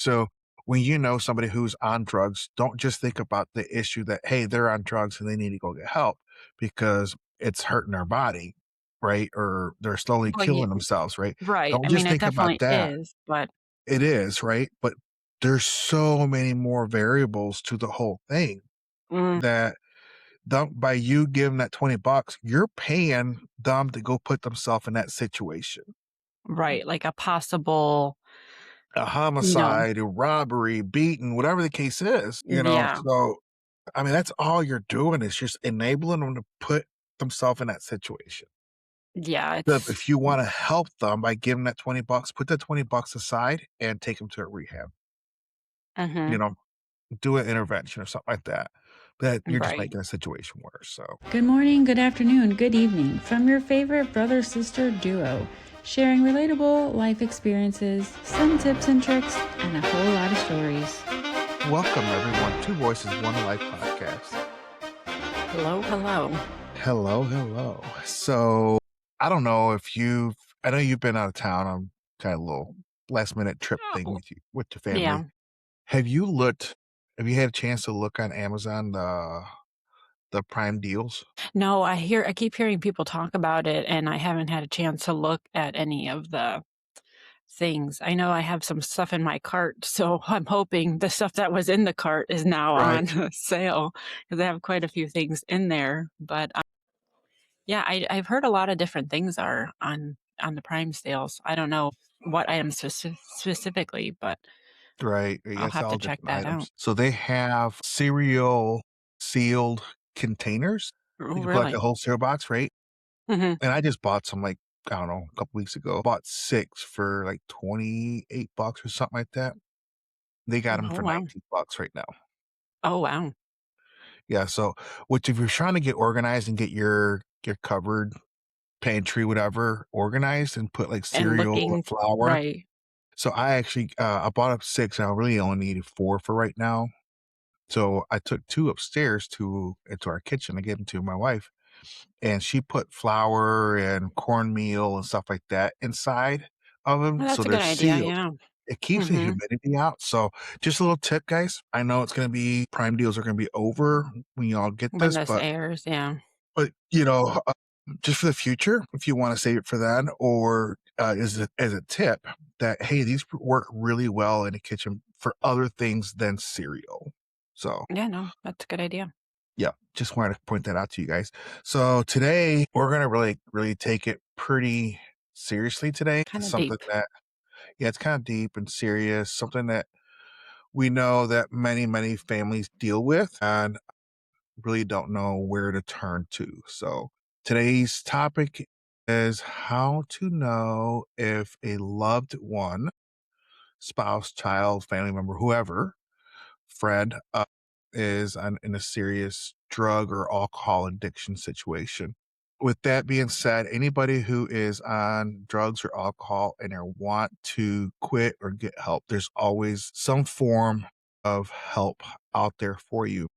So when you know somebody who's on drugs, don't just think about the issue that, hey, they're on drugs and they need to go get help because it's hurting their body, right? Or they're slowly Well, yeah, killing themselves, right? right. Don't I mean, just it think about definitely that. is, but It is, right? But there's so many more variables to the whole thing mm, that by you giving that $20, you're paying them to go put themselves in that situation. right, like a possible, A you know, homicide, a robbery, beating, whatever the case is, yeah, So, I mean, that's all you're doing is just enabling them to put themselves in that situation. yeah, But it's if you want to help them by giving that $20, put that $20 aside and take them to a rehab, you mhm, know, do an intervention or something like that. But you're just right. making the situation worse. So, Good morning, good afternoon, good evening from your favorite brother sister duo, sharing relatable life experiences, some tips and tricks, and a whole lot of stories. welcome everyone to Voices One Life podcast. Hello, hello. Hello, hello. So, I don't know if I know you've been out of town on kind of a little last minute trip thing Oh, with your family. yeah. Have you looked have you had a chance to look on Amazon, the Prime deals? No, I keep hearing people talk about it, and I haven't had a chance to look at any of the things. I know I have some stuff in my cart, so I'm hoping the stuff that was in the cart is now Right. on sale because I have quite a few things in there. But yeah, I've heard a lot of different things are on the Prime sales. I don't know what items specifically, but Right. I'll Yes, have to all check different that out. items. So they have cereal sealed containers. Oh, You can put like a really? whole cereal box, right? Hmm. And I just bought some like, I don't know, a couple weeks ago. Bought 6 for like $28 or something like that. They got them Oh, for wow. $19 right now. Oh, wow. Yeah, so which if you're trying to get organized and get your cupboard, pantry, whatever, organized and put like And cereal and looking flour. right. So I actually I bought up 6 and I really only needed 4 for right now. So I took 2 upstairs into our kitchen. I gave them to my wife, and she put flour and cornmeal and stuff like that inside of them, Well, so that's a they're good idea. sealed. Yeah. It keeps the Hmm. humidity out. So just a little tip, guys. I know it's gonna be Prime deals are gonna be over when y'all get When this, this airs, yeah. but, just for the future, if you wanna save it for then or, as a tip that, hey, these work really well in the kitchen for other things than cereal. So, Yeah, no, that's a good idea. yeah, just wanted to point that out to you guys. So today, we're gonna really, really take it pretty seriously today. Kind It's of something deep. that yeah, it's kinda deep and serious, something that we know that many, many families deal with and really don't know where to turn to. So today's topic is how to know if a loved one, spouse, child, family member, whoever, friend, is in a serious drug or alcohol addiction situation. With that being said, anybody who is on drugs or alcohol and they want to quit or get help, there's always some form of help out there for you.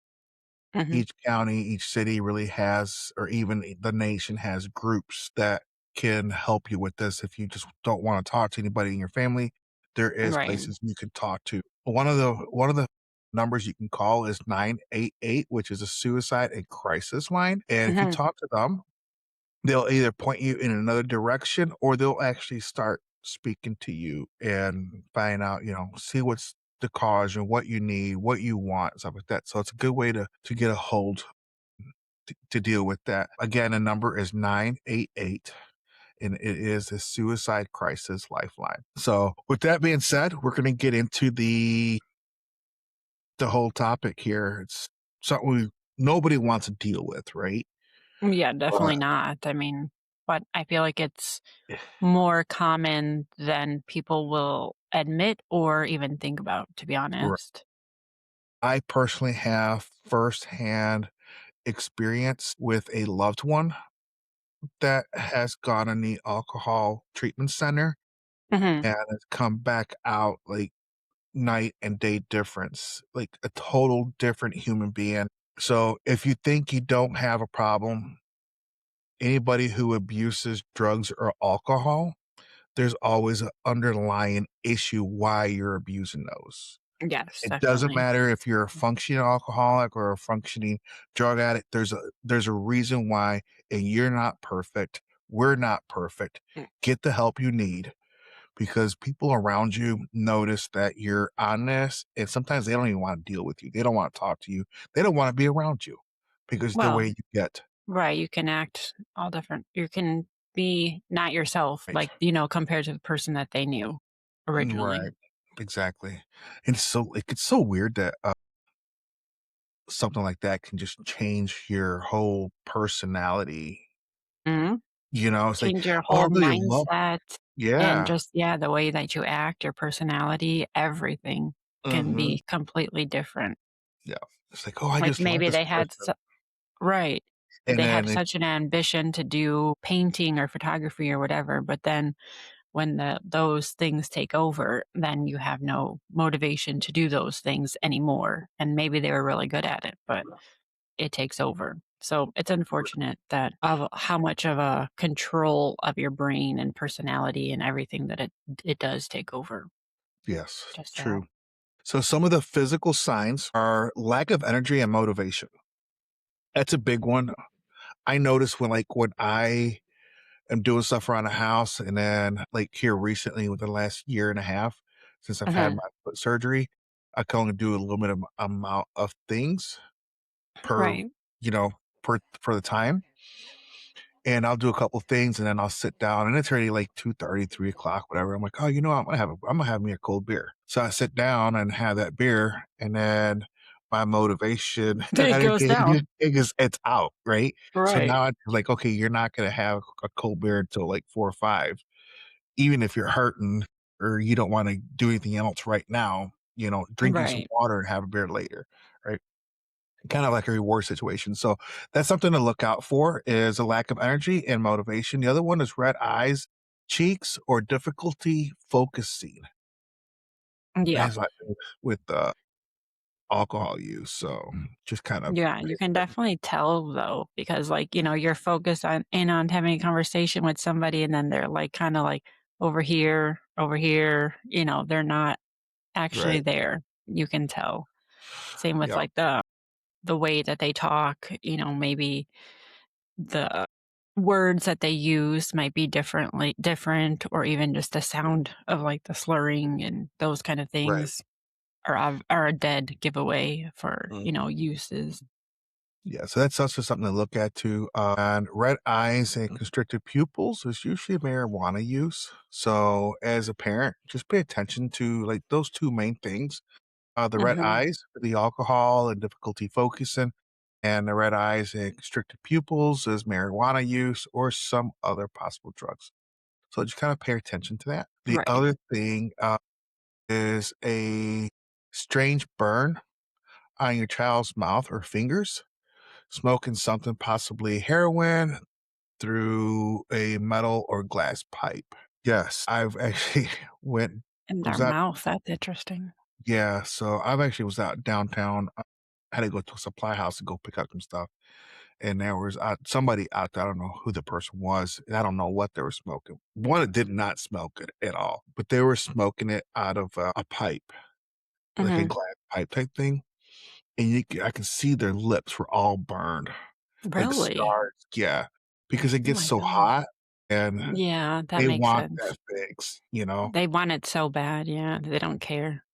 Hmm. Each county, each city really has, or even the nation has groups that can help you with this. If you just don't want to talk to anybody in your family, there is Right. places you can talk to. One of the numbers you can call is 988, which is a suicide and crisis line. And if you Hmm. talk to them, they'll either point you in another direction or they'll actually start speaking to you and find out, see what's the cause and what you need, what you want, stuff like that. So it's a good way to get a hold to deal with that. Again, the number is 988 and it is a suicide crisis lifeline. So with that being said, we're going to get into the whole topic here. It's something nobody wants to deal with, right? Yeah, definitely But not. I mean, but I feel like it's more common than people will admit or even think about, to be right. honest. I personally have firsthand experience with a loved one that has gone in the alcohol treatment center Hmm. and has come back out like night and day difference, like a total different human being. So if you think you don't have a problem, anybody who abuses drugs or alcohol, there's always an underlying issue why you're abusing those. Yes, It doesn't definitely. matter if you're a functioning alcoholic or a functioning drug addict, there's a reason why, and you're not perfect. We're not perfect. Mm. Get the help you need because people around you notice that you're honest, and sometimes they don't even wanna deal with you. They don't wanna talk to you. They don't wanna be around you because the way Well, you get. right, you can act all different. You can be not yourself, Right. like, compared to the person that they knew originally. Right. Exactly. And it gets so weird that, something like that can just change your whole personality. Mhm. It's like, Change your "Oh, I whole really love." mindset and Yeah. just, yeah, the way that you act, your personality, everything can Mhm. be completely different. Yeah. It's like, "Oh, I Like, just love maybe this they had person." right. And They had then such an ambition to do painting or photography or whatever, but then when those things take over, then you have no motivation to do those things anymore, and maybe they were really good at it, but it takes over. So, it's unfortunate that of how much of a control of your brain and personality and everything that it does take over. yes, Just sad. true. So some of the physical signs are lack of energy and motivation. That's a big one. I notice when I am doing stuff around the house and then, like, here recently within the last year and a half since I've had Mhm. my foot surgery, I can only do a limited amount of things per, Right. you know, for the time. And I'll do a couple things and then I'll sit down and it's already like 2:30, 3 o'clock, whatever. I'm like, "Oh, I'm gonna have me a cold beer." So I sit down and have that beer and then my motivation and It goes down. it's out, right? So Right. now it's like, okay, you're not gonna have a cold beer until like 4 or 5, even if you're hurting or you don't wanna do anything else right now, drink you some Right. water and have a beer later, right? Kind of like a reward situation. So that's something to look out for is a lack of energy and motivation. The other one is red eyes, cheeks, or difficulty focusing. Yeah. That's like with alcohol use. So just kind of Yeah, you can definitely tell though, because like, you're focused on having a conversation with somebody and then they're like kind of like over here, they're not actually right. there. You can tell. Same with Yeah. like the way that they talk, maybe the words that they use might be different or even just the sound of like the slurring and those kind of Right. things are a dead giveaway for, Mm. uses. Yeah. So that's also something to look at too. And red eyes and constricted pupils is usually marijuana use. So as a parent, just pay attention to like those two main things. The red Mhm. eyes, the alcohol and difficulty focusing, and the red eyes and constricted pupils is marijuana use or some other possible drugs. So just kind of pay attention to that. The Right. other thing is a strange burn on your child's mouth or fingers, smoking something, possibly heroin, through a metal or glass pipe. Yes, I've actually went In their was out. mouth, that's interesting. Yeah, so I've actually was out downtown. I had to go to a supply house to go pick up some stuff, and there was, somebody out there, I don't know who the person was, and I don't know what they were smoking. One, it did not smell good at all, but they were smoking it out of a pipe, like a Mhm. glass pipe type thing, and I can see their lips were all burned, like Really? scars. Yeah, because it Oh gets my so god. hot, and Yeah, that they makes want sense. that fix. They want it so bad, yeah, they don't care.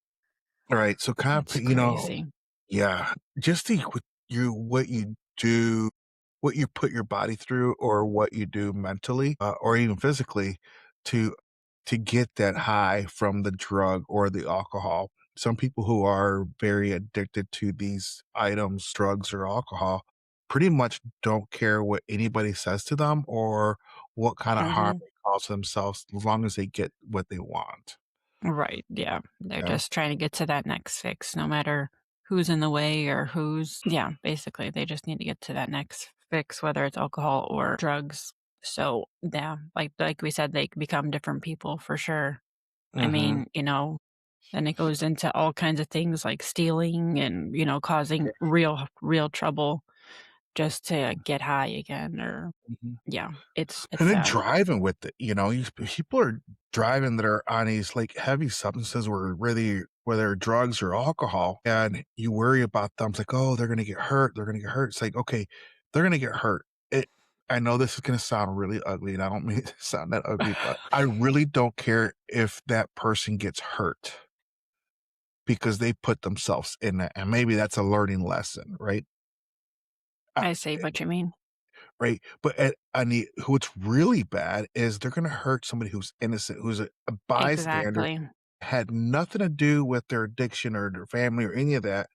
Right, so kind That's of, crazy. yeah, just think with what you do, what you put your body through, or what you do mentally, or even physically to get that high from the drug or the alcohol. Some people who are very addicted to these items, drugs or alcohol, pretty much don't care what anybody says to them or what kind of harm Mhm. they cause themselves as long as they get what they want. Right, yeah. They're Yeah. just trying to get to that next fix no matter who's in the way or who's yeah, basically, they just need to get to that next fix, whether it's alcohol or drugs. So, yeah, like we said, they become different people for sure. I Mhm. mean, then it goes into all kinds of things like stealing and, causing real trouble. just to get high again or Mhm. yeah, it's And then sad. driving with it, people are driving that are on these, like, heavy substances where whether drugs or alcohol, and you worry about them. It's like, "Oh, they're gonna get hurt, they're gonna get hurt." It's like, "Okay, they're gonna get hurt." I know this is gonna sound really ugly, and I don't mean it to sound that ugly, but I really don't care if that person gets hurt because they put themselves in that, and maybe that's a learning lesson, right? I I see what you mean. Right, but at on the what's really bad is they're gonna hurt somebody who's innocent, who's a bystander, Exactly. had nothing to do with their addiction or their family or any of that.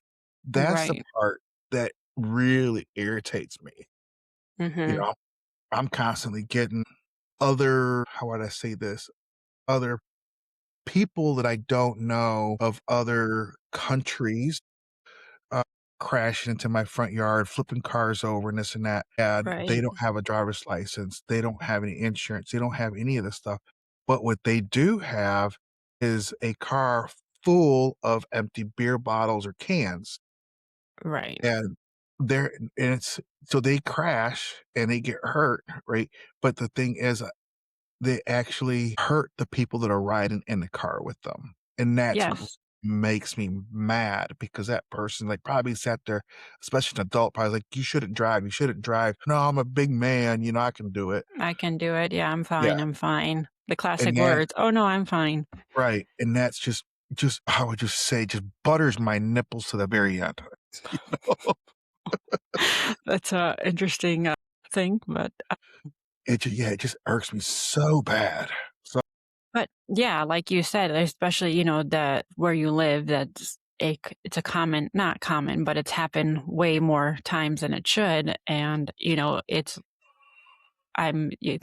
That's the Right. part that really irritates me, you Mhm. know? I'm constantly getting other how would I say this? Other people that I don't know of other countries, uh, crashing into my front yard, flipping cars over and this and that, and they Right. don't have a driver's license, they don't have any insurance, they don't have any of this stuff, but what they do have is a car full of empty beer bottles or cans, Right. and it's so they crash and they get hurt, right? But the thing is, they actually hurt the people that are riding in the car with them, and that's what Yes, makes me mad because that person, like, probably sat there, especially an adult, probably like, "You shouldn't drive, you shouldn't drive." "No, I'm a big man, I can do it." I can do it. Yeah, I'm Yeah, fine, I'm fine. The and classic that words, "Oh, no, I'm fine." right, and that's just I would just say, just butters my nipples to the very end, you know? That's a interesting, thing, It just irks me so bad. So but yeah, like you said, especially, that where you live, it's a common not common, but it's happened way more times than it should, and, it's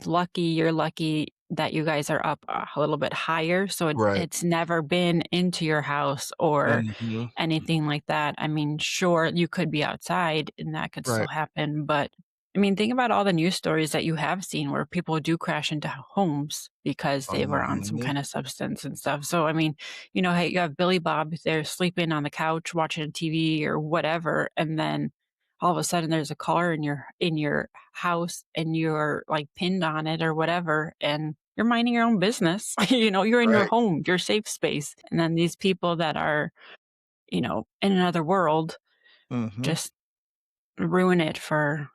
lucky you're lucky that you guys are up a little bit higher, so right. it's never been into your house or Mhm. anything like that. I mean, sure, you could be outside and that could still Right. happen, but I mean, think about all the news stories that you have seen where people do crash into homes because they were on some Mhm. kind of substance and stuff. So, I mean, hey, you have Billy Bob there sleeping on the couch watching TV or whatever, and then all of a sudden there's a car in your house and you're like pinned on it or whatever, and you're minding your own business. You're in your Right. home, your safe space. And then these people that are, in another world Mhm. just ruin it for,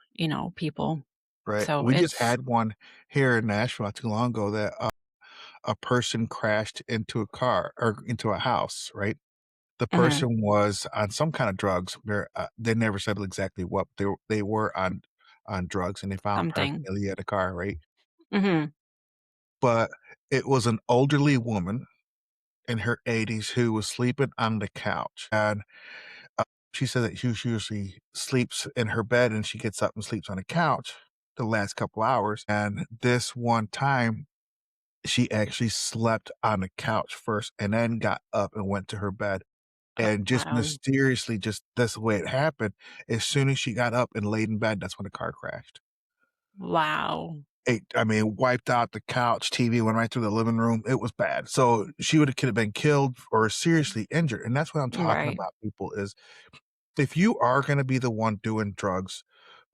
people. Right. So We just it's had one here in Nashville not too long ago that, a person crashed into a car or into a house, right? The mhm, person was on some kind of drugs. They never said exactly what. They were on drugs, and they found something. paraphernalia in the car, right? Mhm, But it was an elderly woman in her 80s who was sleeping on the couch, and, uh, she said that she usually sleeps in her bed, and she gets up and sleeps on the couch the last couple hours, and this one time she actually slept on the couch first and then got up and went to her bed, and just wow. mysteriously, just that's the way it happened. As soon as she got up and laid in bed, that's when the car crashed. Wow. I mean, wiped out the couch, TV went right through the living room. It was bad. So she could have been killed or seriously injured, and that's what I'm talking Right. about, people, is if you are gonna be the one doing drugs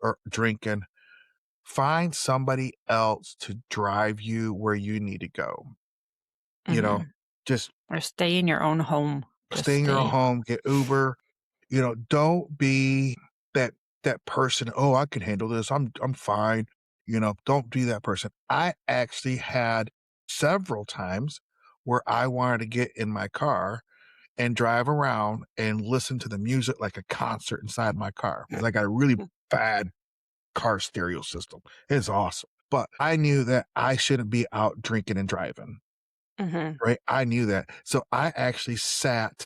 or drinking, find somebody else to drive you where you need to go, you know? Mhm. Just Or stay in your own home. Just stay in your own stay. home, get Uber, don't be that person, "Oh, I can handle this. I'm fine." Don't be that person. I actually had several times where I wanted to get in my car and drive around and listen to the music like a concert inside my car because I got a really bad car stereo system. It's awesome. But I knew that I shouldn't be out drinking and driving, Mhm. right? I knew that. So I actually sat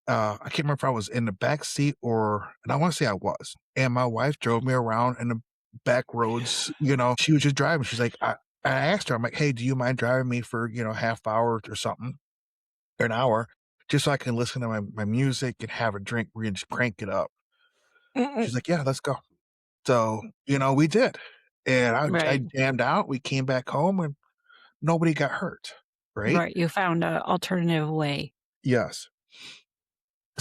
I can't remember if I was in the back seat and I wanna say I was, and my wife drove me around in the back roads, she was just driving, she's like I asked her, I'm like, "Hey, do you mind driving me for, half hour or something, or an hour, just so I can listen to my music and have a drink, we can just crank it up?" Mm-mm. She's like, "Yeah, let's go." So, we did, and I Right. jammed out, we came back home, and nobody got hurt, right? Right. You found a alternative way. Yes.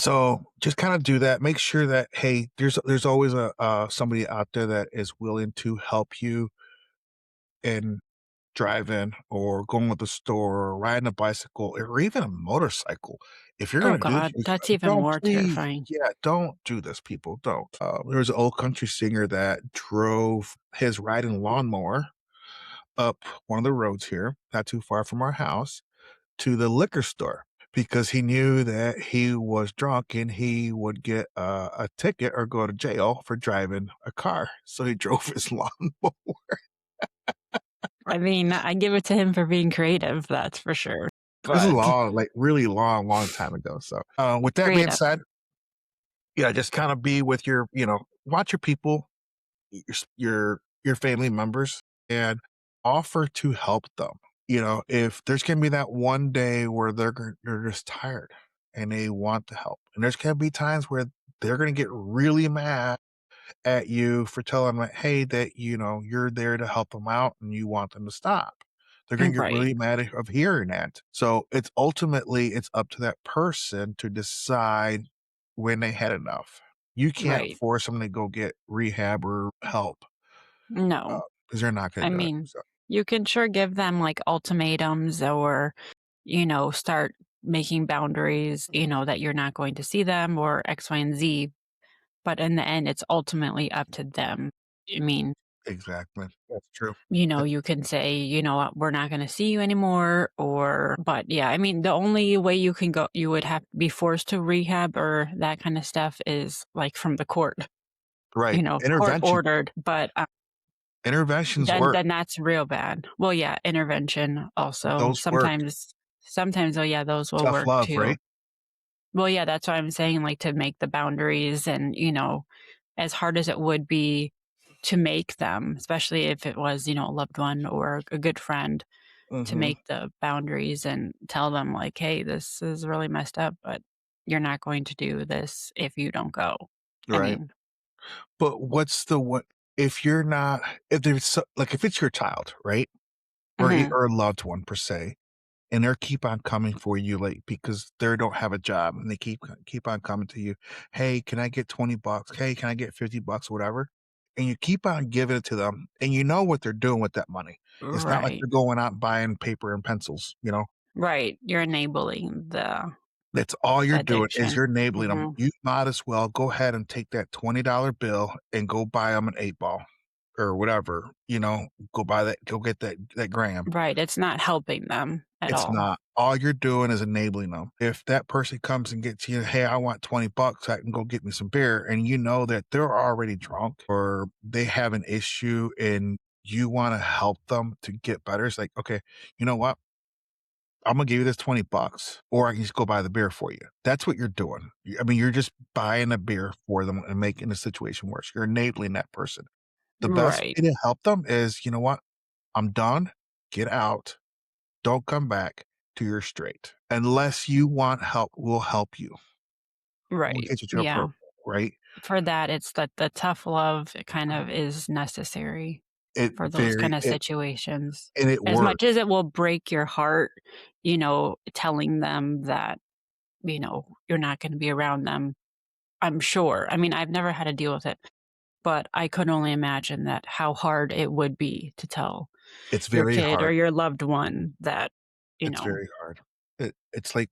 So just kind of do that. Make sure that, hey, there's always a somebody out there that is willing to help you in driving or going to the store or riding a bicycle or even a motorcycle. If you're Oh gonna do god, this, that's even don't more please, terrifying. yeah, don't do this, people. Don't. There was an old country singer that drove his riding lawnmower up one of the roads here, not too far from our house, to the liquor store because he knew that he was drunk and he would get a ticket or go to jail for driving a car. So he drove his lawnmower. I mean, I give it to him for being creative, that's for sure. This is But long, like really long, long time ago. So, with that great being up. said, yeah, just kind of be with your, watch your people, your family members, and offer to help them. If there's gonna be that one day where they're just tired and they want to help, and there's gonna be times where they're gonna get really mad at you for telling them, hey, that you're there to help them out and you want them to stop. They're gonna get Right, really mad of hearing that. So it's up to that person to decide when they had enough. You can't right. force them to go get rehab or help No. because they're not gonna I do it. mean, So you can sure give them, like, ultimatums or, start making boundaries, that you're not going to see them or X, Y, and Z, but in the end, it's ultimately up to them. I mean, exactly, that's true. you can say, "What, we're not gonna see you anymore," but yeah, I mean, the only way you would have to be forced to rehab or that kinda stuff is, like, from the court, Right, court ordered, but, interventions then work. then that's real bad. Well, yeah, intervention also. Those work. Sometimes, oh, yeah, those will Tough work love, too. right? Well, yeah, that's what I'm saying, like, to make the boundaries and, as hard as it would be to make them, especially if it was, a loved one or a good friend, to Mhm. make the boundaries and tell them, like, "Hey, this is really messed up, but you're not going to do this if you don't go." I Right. mean But what's the what if you're not if there's like, if it's your child, right? Mhm. Or a loved one per se, and they keep on coming for you, like, because they don't have a job and they keep on coming to you, "Hey, can I get 20 bucks? Hey, can I get 50 bucks?" Whatever, and you keep on giving it to them, and you know what they're doing with that money. It's not like Right. they're going out and buying paper and pencils. Right. You're enabling the That's all you're doing is addiction. you're enabling them. Mhm. You might as well go ahead and take that $20 bill and go buy them an 8 ball or whatever, go get that gram. Right, it's not helping them at It's all. not. All you're doing is enabling them. If that person comes and gets you, "Hey, I want 20 bucks, I can go get me some beer," and you know that they're already drunk or they have an issue and you wanna help them to get better, it's like, "Okay, you know what? I'm gonna give you this 20 bucks, or I can just go buy the beer for you." That's what you're doing. I mean, you're just buying a beer for them and making the situation worse. You're enabling that person. The best Right, way to help them is, "You know what? I'm done. Get out. Don't come back till you're straight. Unless you want help, we'll help you. We'll right, get you to a yeah. program," right? For that, it's the tough love, it kind of is necessary It for those very kinda it situations. and it As much works. as it will break your heart, telling them that, you're not gonna be around them, I'm sure. I mean, I've never had to deal with it, but I could only imagine that how hard it would be to tell It's your very kid or hard. your loved one that, you It's know very hard. It's like,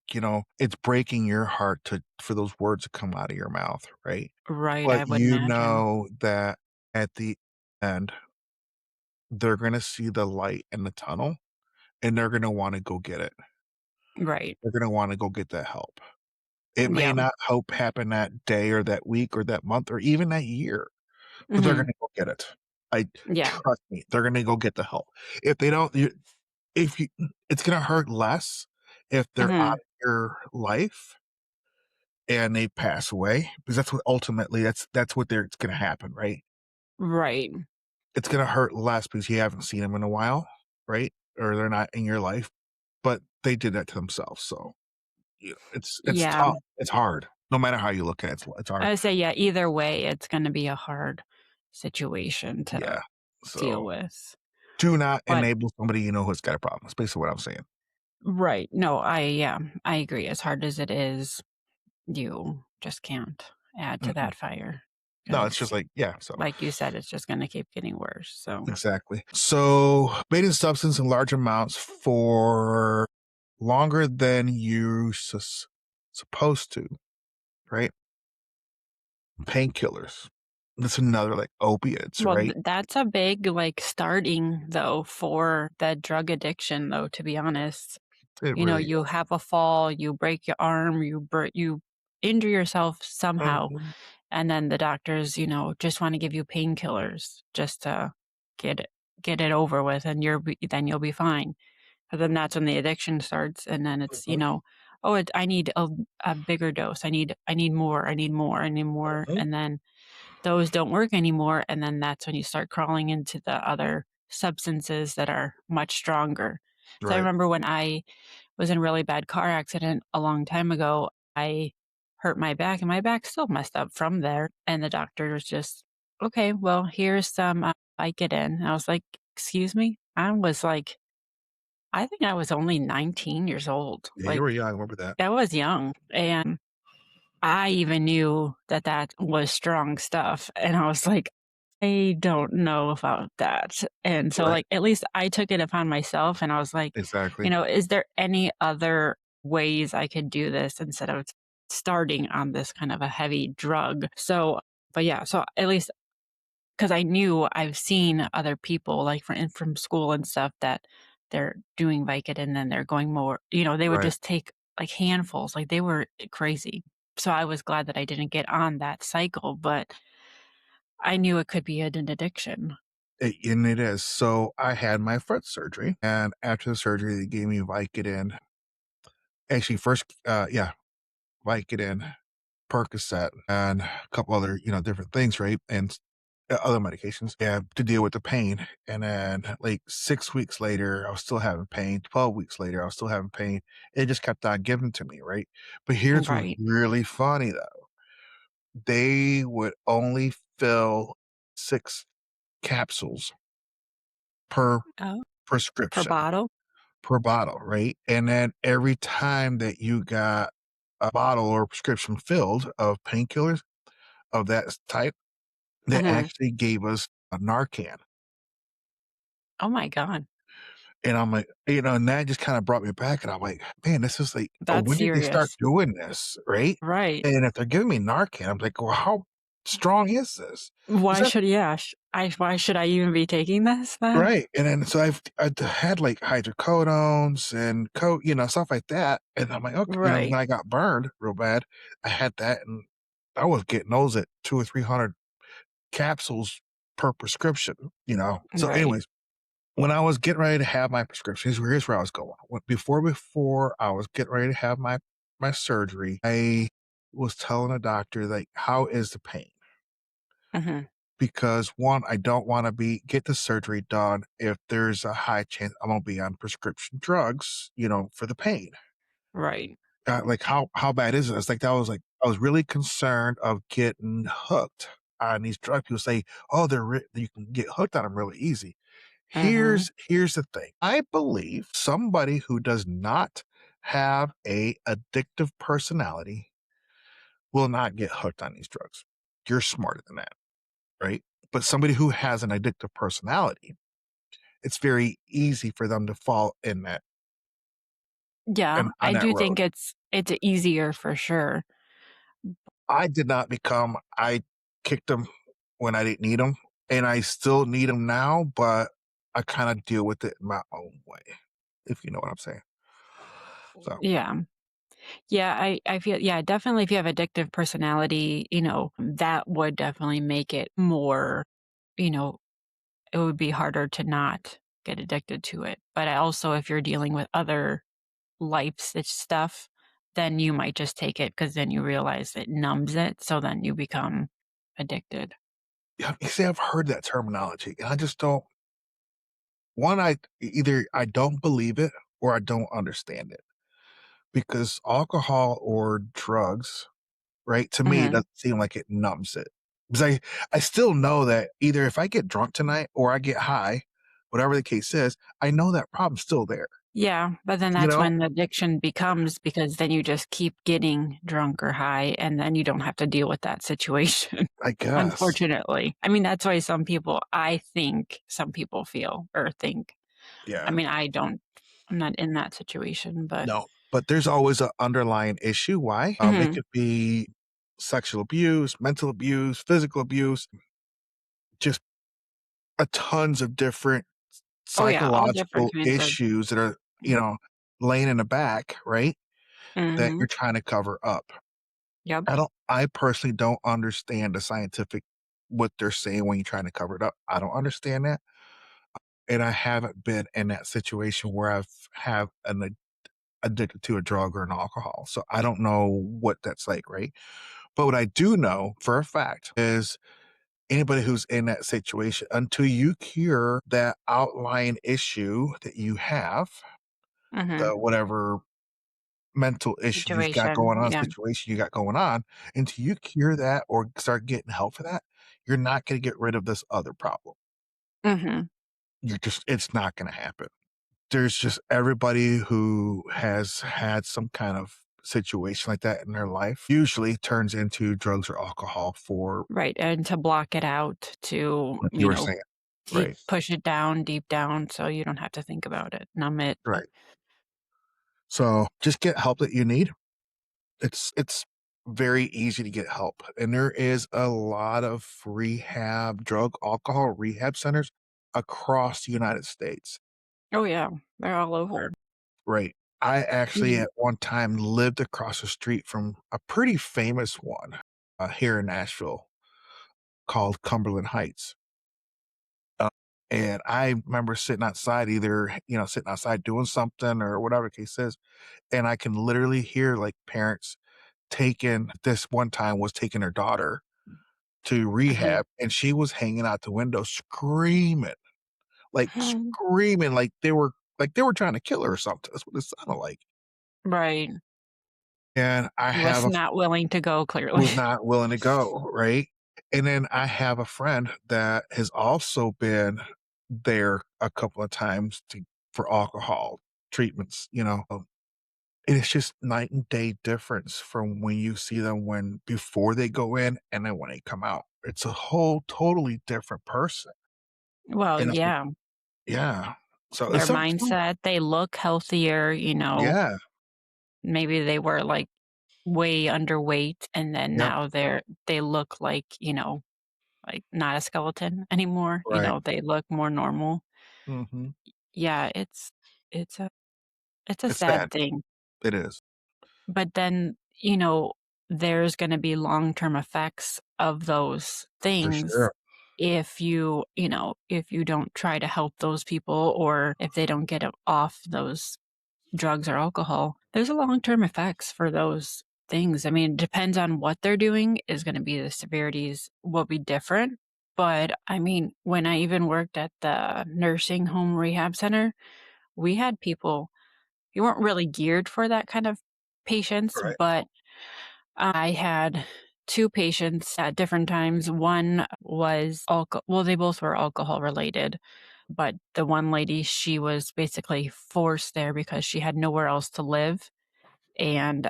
it's breaking your heart for those words to come out of your mouth, right? Right, But I would you imagine. know that at the end, they're gonna see the light in the tunnel, and they're gonna wanna go get it. Right. They're gonna wanna go get that help. It may Yeah. not hope happen that day or that week or that month or even that year, but they're Mhm. gonna go get it. I Yeah. trust me, they're gonna go get the help. If they don't you if you it's gonna hurt less if they're out Mhm. of your life and they pass away, because that's what ultimately that's what they're it's gonna happen, right? Right. It's gonna hurt less because you haven't seen them in a while, right? Or they're not in your life, but they did that to themselves, so, it's Yeah. tough, it's hard. No matter how you look at it, it's I hard. would say, yeah, either way, it's gonna be a hard situation to Yeah. deal So, with. do not But enable somebody you know who's got a problem. That's basically what I'm saying. right. No, I agree. As hard as it is, you just can't add to Mm-mm. that fire No, it's just because, like, yeah, so like you said, it's just going to keep getting worse. So, exactly. So, made substance in large amounts for longer than you supposed to, right? Painkillers. That's another, like, opiates, well, right? that's a big like starting though for the drug addiction, though, to be honest. It You know, really you is. have a fall, you break your arm, you injure yourself somehow, Mhm. and then the doctors, just want to give you painkillers just to get it get it over with, and then you'll be fine. But then that's when the addiction starts, and then it's, Mhm. oh, I need a bigger dose. I need more. I need more. I need more, Mhm. and then those don't work anymore, and then that's when you start crawling into the other substances that are much stronger. So I Right. remember when I was in a really bad car accident a long time ago, I hurt my back, and my back's still messed up from there, and the doctor was just, "Okay, well, here's some, Vicodin." And I was like, "Excuse me?" I think I was only 19 years old. Yeah, you Like, were young, I remember that. I was young, and I even knew that that was strong stuff, and I was like, "I don't know about that." And so, Right. like, at least I took it upon myself, and I was like, Exactly. "Is there any other ways I could do this instead of starting on this kind of a heavy drug?" So, but yeah, so at least because I knew I've seen other people, like, from school and stuff, that they're doing Vicodin and then they're going more, they would Right. just take, like, handfuls, like, they were crazy. So I was glad that I didn't get on that cycle, but I knew it could be an addiction. And it is. So, I had my foot surgery, and after the surgery, they gave me Vicodin. Actually, first, yeah, Vicodin, Percocet, and a couple other, different things, right? And other medications, yeah, to deal with the pain. And then, like, 6 weeks later, I was still having pain. 12 weeks later, I was still having pain. It just kept on giving to me, right? But here's what's Right. really funny though: they would only fill 6 capsules per Oh, per prescription, bottle? per bottle, right? And then every time that you got a bottle or prescription filled of painkillers of that type, they Mhm. actually gave us a Narcan. Oh my god. And I'm like, and that just kinda brought me back, and I'm like, "Man, this is like, That's when did they start serious. doing this?" Right? Right. And if they're giving me Narcan, I'm like, "Well, how strong is this?" Is Why that should yeah, why should I even be taking this then? right? And then so I've had, like, hydrocodones and stuff like that, and I'm like, "Okay," Right. when I got burned real bad, I had that, and I was getting those at 2 or 300 capsules per prescription, you know? So, Right. anyways, when I was getting ready to have my prescription, here's where I was going. Before I was getting ready to have my surgery, I was telling the doctor, like, "How is the pain?" Mhm. Because, 1, I don't wanna get the surgery done if there's a high chance I'm gonna be on prescription drugs, for the pain. Right. Like, how bad is it? It's like, I was really concerned of getting hooked on these drugs. People say, "Oh, you can get hooked on them really easy." Mhm. Here's the thing. I believe somebody who does not have a addictive personality will not get hooked on these drugs. You're smarter than that, right? But somebody who has an addictive personality, it's very easy for them to fall in that Yeah, and on I that do road. think it's easier for sure. I did not become I kicked them when I didn't need them, and I still need them now, but I kinda deal with it in my own way, if you know what I'm saying. So, Yeah. Yeah, I feel, yeah, definitely if you have addictive personality, that would definitely make it more, you know, it would be harder to not get addicted to it. But I also, if you're dealing with other stuff, then you might just take it because then you realize it numbs it. So then you become addicted. yeah, you see, I've heard that terminology, and I just don't 1, either I don't believe it or I don't understand it, because alcohol or drugs, right, to me, it Mhm. doesn't seem like it numbs it. Because I still know that either if I get drunk tonight or I get high, whatever the case is, I know that problem's still there. Yeah, but then you that's know? when the addiction becomes because then you just keep getting drunk or high, and then you don't have to deal with that situation, I guess. unfortunately. I mean, that's why I think some people feel or think. I Yeah. mean, I'm not in that situation, but No, but there's always an underlying issue. Why? It Mhm. could be sexual abuse, mental abuse, physical abuse, just a tons of different Oh, yeah, all different psychological kinds of issues that are, laying in the back, right? That Mhm. you're trying to cover up. Yep. I personally don't understand the scientific what they're saying when you're trying to cover it up. I don't understand that. And I haven't been in that situation where I've have an addicted to a drug or an alcohol. So I don't know what that's like, right? But what I do know for a fact is anybody who's in that situation, until you cure that outlying issue that you have, Mhm. the whatever mental issue you've got Situation, going on, yeah. situation you got going on, until you cure that or start getting help for that, you're not going to get rid of this other problem. Mhm. It's not going to happen. There's just everybody who has had some kind of situation like that in their life usually turns into drugs or alcohol for Right, and to block it out, to, like you were saying. deep Right. push it down, deep down, so you don't have to think about it, numb it. Right. So just get help that you need. It's very easy to get help. And there is a lot of rehab, drug, alcohol rehab centers across the United States. Oh, yeah, they're all Oh, over. right. I actually Mhm. at one time lived across the street from a pretty famous one here in Nashville called Cumberland Heights. Uh, and I remember sitting outside, either, sitting outside doing something or whatever the case is. And I can literally hear like parents this one time was taking her daughter to Mhm. rehab, and she was hanging out the window screaming like they were trying to kill her or something. That's what it sounded like. Right. And I He have was a not willing to go, clearly. was not willing to go, right? And then I have a friend that has also been there a couple of times for alcohol treatments, and it's just night and day difference from when you see them when before they go in and then when they come out. It's a whole totally different person. Well, And yeah, yeah. So it's their something. mindset, they look healthier, Yeah. maybe they were, like, way underweight, and then Yep. now they look like, like, not a skeleton anymore, Right. they look more normal. Mhm. Yeah, it's a it's a It's sad. sad thing, It is. but then, there's gonna be long-term effects of those For things sure. if you don't try to help those people or if they don't get off those drugs or alcohol. There's a long-term effects for those things. I mean, it depends on what they're doing is gonna be the severities will be different, but, I mean, when I even worked at the nursing home rehab center, we had people you weren't really geared for that kind of patients, Right. but I had 2 patients at different times. One was they both were alcohol related, but the one lady, she was basically forced there because she had nowhere else to live, and,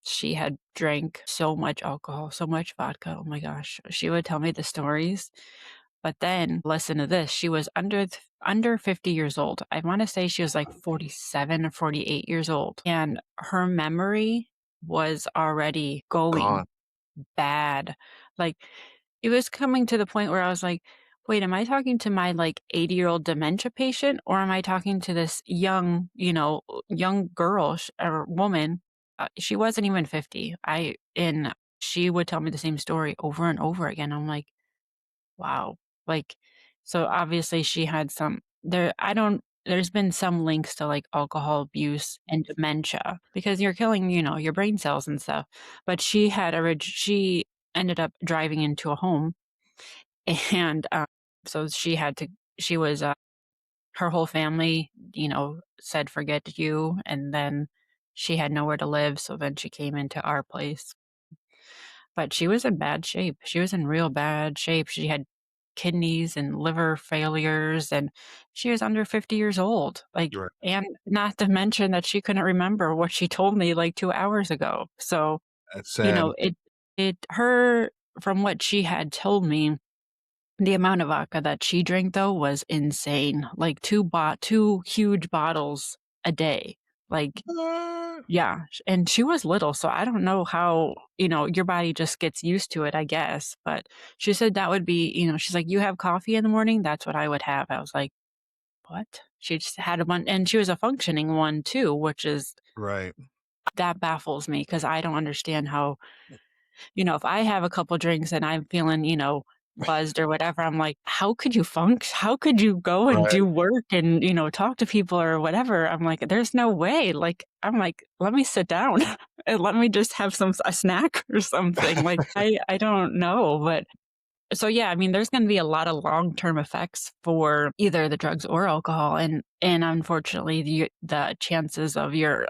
she had drank so much alcohol, so much vodka, oh my gosh. She would tell me the stories, but then listen to this, she was under 50 years old. I wanna say she was, like, 47 or 48 years old, and her memory was already going Gone. bad. Like, it was coming to the point where I was like, "Wait, am I talking to my, like, 80-year-old dementia patient, or am I talking to this young girl or woman?" She wasn't even 50. And she would tell me the same story over and over again. I'm like, "Wow." Like, so obviously she had there's been some links to, like, alcohol abuse and dementia because you're killing, your brain cells and stuff. But she ended up driving into a home and, so she was, her whole family, said, "Forget you," and then she had nowhere to live, so then she came into our place. But she was in bad shape. She was in real bad shape. kidneys and liver failures, and she was under 50 years old, like, Right. and not to mention that she couldn't remember what she told me, like, 2 hours ago. So, That's sad. it her from what she had told me, the amount of vodka that she drank, though, was insane, like, 2 huge bottles a day, like, Uh, yeah, and she was little, so I don't know how, your body just gets used to it, I guess, but she said that would be, she's like, "You have coffee in the morning? That's what I would have." I was like, "What?" She just had a bunch, and she was a functioning one too, which is right. that baffles me because I don't understand how, if I have a couple drinks and I'm feeling, buzzed or whatever, I'm like, "How could you function? How could you go and Right. do work and, talk to people or whatever?" I'm like, "There's no way." Like, I'm like, "Let me sit down and let me just have a snack or something." Like, I don't know, but so, yeah, I mean, there's gonna be a lot of long-term effects for either the drugs or alcohol, and unfortunately, the chances of your,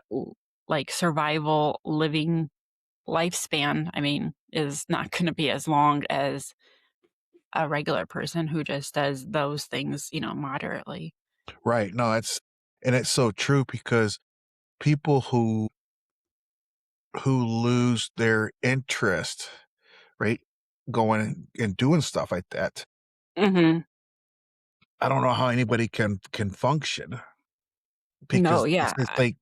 like, survival living lifespan, I mean, is not gonna be as long as a regular person who just does those things, moderately. Right. No, it's so true because people who lose their interest, right, going and doing stuff like that, Mhm. I don't know how anybody can function No, because yeah, it's like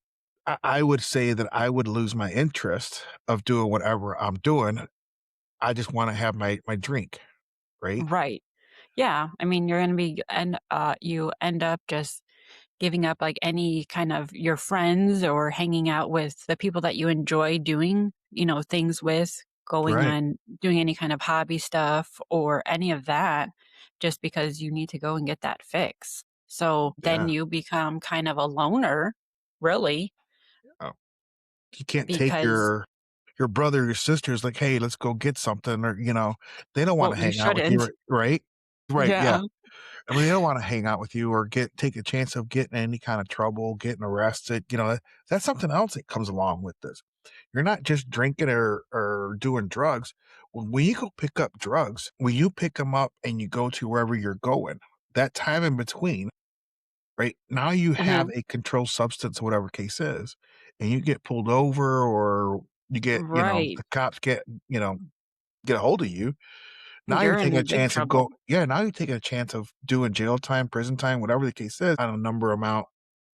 I would say that I would lose my interest of doing whatever I'm doing. I just wanna have my drink, right? right. Yeah, I mean, you're gonna be and, you end up just giving up, like, any kind of your friends or hanging out with the people that you enjoy doing, things with, going Right. on doing any kind of hobby stuff or any of that just because you need to go and get that fix. So, then Yeah. you become kind of a loner, really, Oh, you can't take because your brother or your sister is like, "Hey, let's go get something," or, they don't well, wanna you hang out with you, shouldn't. right? Right, yeah. Yeah. I mean, they don't wanna hang out with you or take a chance of getting in any kind of trouble, getting arrested, that's something else that comes along with this. You're not just drinking or doing drugs. When you go pick up drugs, when you pick them up and you go to wherever you're going, that time in between, right, now you have Mhm. a controlled substance, whatever case is, and you get pulled over or you get Right. the cops you know, get a hold of you. Now you're You're in taking a a big chance of trouble. go yeah, now you're taking a chance of doing jail time, prison time, whatever the case is, on a number amount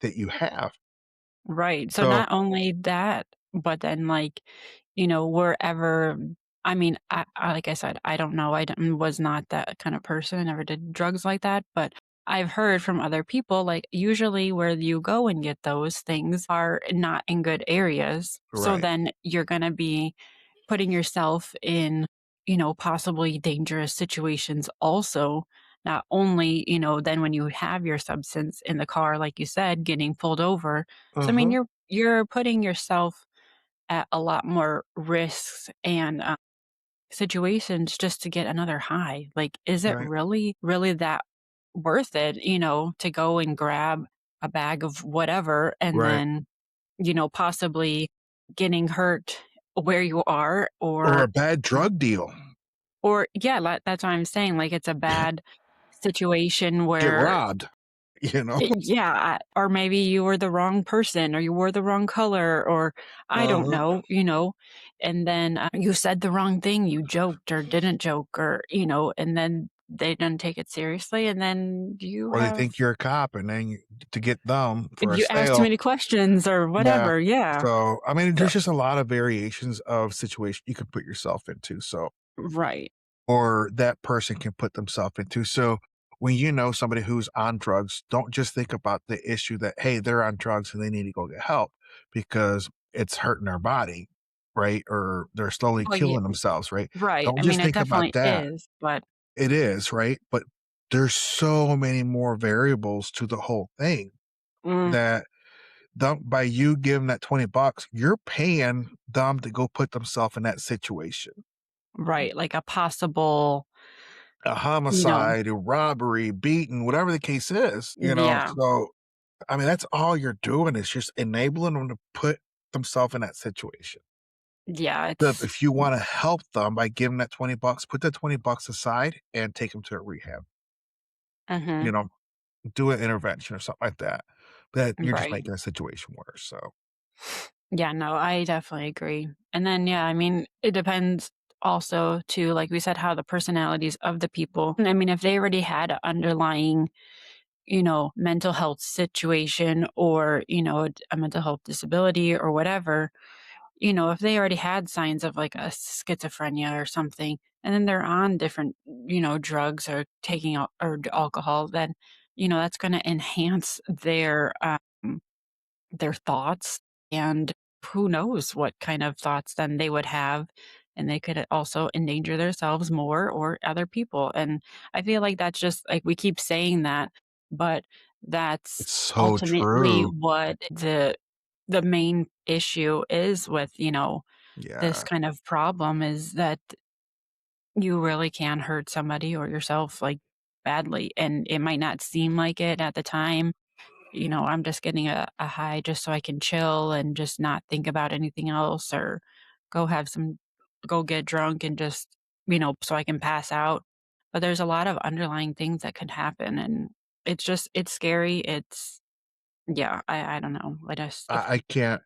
that you have. Right. So So not only that, but then like, wherever I mean, like I said, I don't know. Was not that kind of person. I never did drugs like that, but I've heard from other people like usually where you go and get those things are not in good areas. So right. then you're going to be putting yourself in, possibly dangerous situations also. Not only, then when you have your substance in the car, like you said, getting pulled over. So I mean, Uh-huh. you're putting yourself at a lot more risks and situations just to get another high. Like, is it Right. really, really that worth it, to go and grab a bag of whatever and Right. then, possibly getting hurt where you are Or a bad drug deal. or yeah, that's what I'm saying. Like it's a bad situation Get where robbed, you know? yeah, or maybe you were the wrong person or you wore the wrong color or I don't Uh-huh. know, and then you said the wrong thing, you joked or didn't joke or, and then they didn't take it seriously and then Or they think you're a cop and then to get them for a you ask too sale. many questions or Yeah. whatever. Yeah. So, I mean, So, there's just a lot of variations of situation you can put yourself into, so right. or that person can put themselves into. So when you know somebody who's on drugs, don't just think about the issue that, hey, they're on drugs and they need to go get help because it's hurting their body, right? Or they're slowly Well, yeah, killing themselves, right? right. Don't I mean, just it think about definitely that. is, but It is, right? But there's so many more variables to the whole thing mm, that by you giving that $20, you're paying them to go put themselves in that situation. right, like a possible, A you know, homicide, a robbery, beating, whatever the case is. yeah. So, I mean, that's all you're doing is just enabling them to put themselves in that situation. Yeah, So it's if you wanna help them by giving that 20 bucks, put that 20 bucks aside and take them to a rehab, you mhm, know, do an intervention or something like that. But you're just right. making the situation worse, so Yeah, no, I definitely agree. And then, yeah, I mean, it depends also too, like we said, how the personalities of the people. I mean, if they already had an underlying, mental health situation or, a mental health disability or whatever, if they already had signs of like a schizophrenia or something, and then they're on different, drugs or taking alcohol, then, that's going to enhance their thoughts, and who knows what kind of thoughts then they would have, and they could also endanger themselves more or other people, and I feel like that's just like we keep saying that, but that's it's so ultimately true. what the main issue is with, this Yeah. kind of problem is that you really can hurt somebody or yourself, like, badly, and it might not seem like it at the time. I'm just getting a high just so I can chill and just not think about anything else or go have some go get drunk and just, so I can pass out. But there's a lot of underlying things that could happen, and it's scary. Yeah, I don't know. It's I can't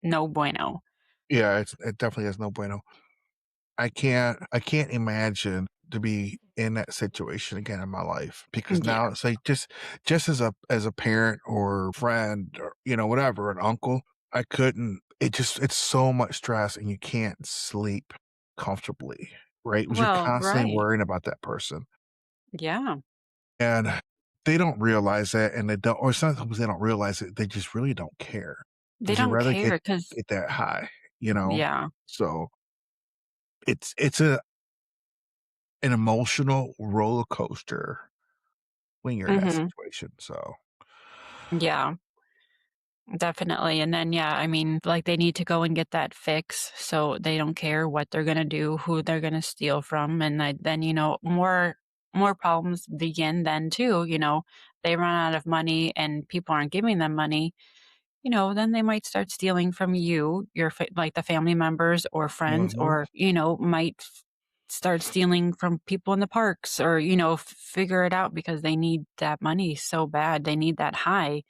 no bueno. yeah, it definitely is no bueno. I can't imagine to be in that situation again in my life because Yeah. now it's like just as a parent or friend or, whatever, an uncle, I couldn't it's so much stress and you can't sleep comfortably, right? Because 'Cause you're Well, constantly right. worrying about that person, Yeah. and they don't realize that, and they don't or sometimes they don't realize it, they just really don't care They because 'cause you'd don't rather care because get that high, you know? yeah. So, it's an emotional roller coaster when you're in that Mhm. situation, so Yeah. Definitely, and then, yeah, I mean, like, they need to go and get that fix, so they don't care what they're gonna do, who they're gonna steal from, and then, more problems begin then too, they run out of money and people aren't giving them money, then they might start stealing from you, like, the family members or friends, mhm, or, might start stealing from people in the parks or, figure it out because they need that money so bad, they need that high.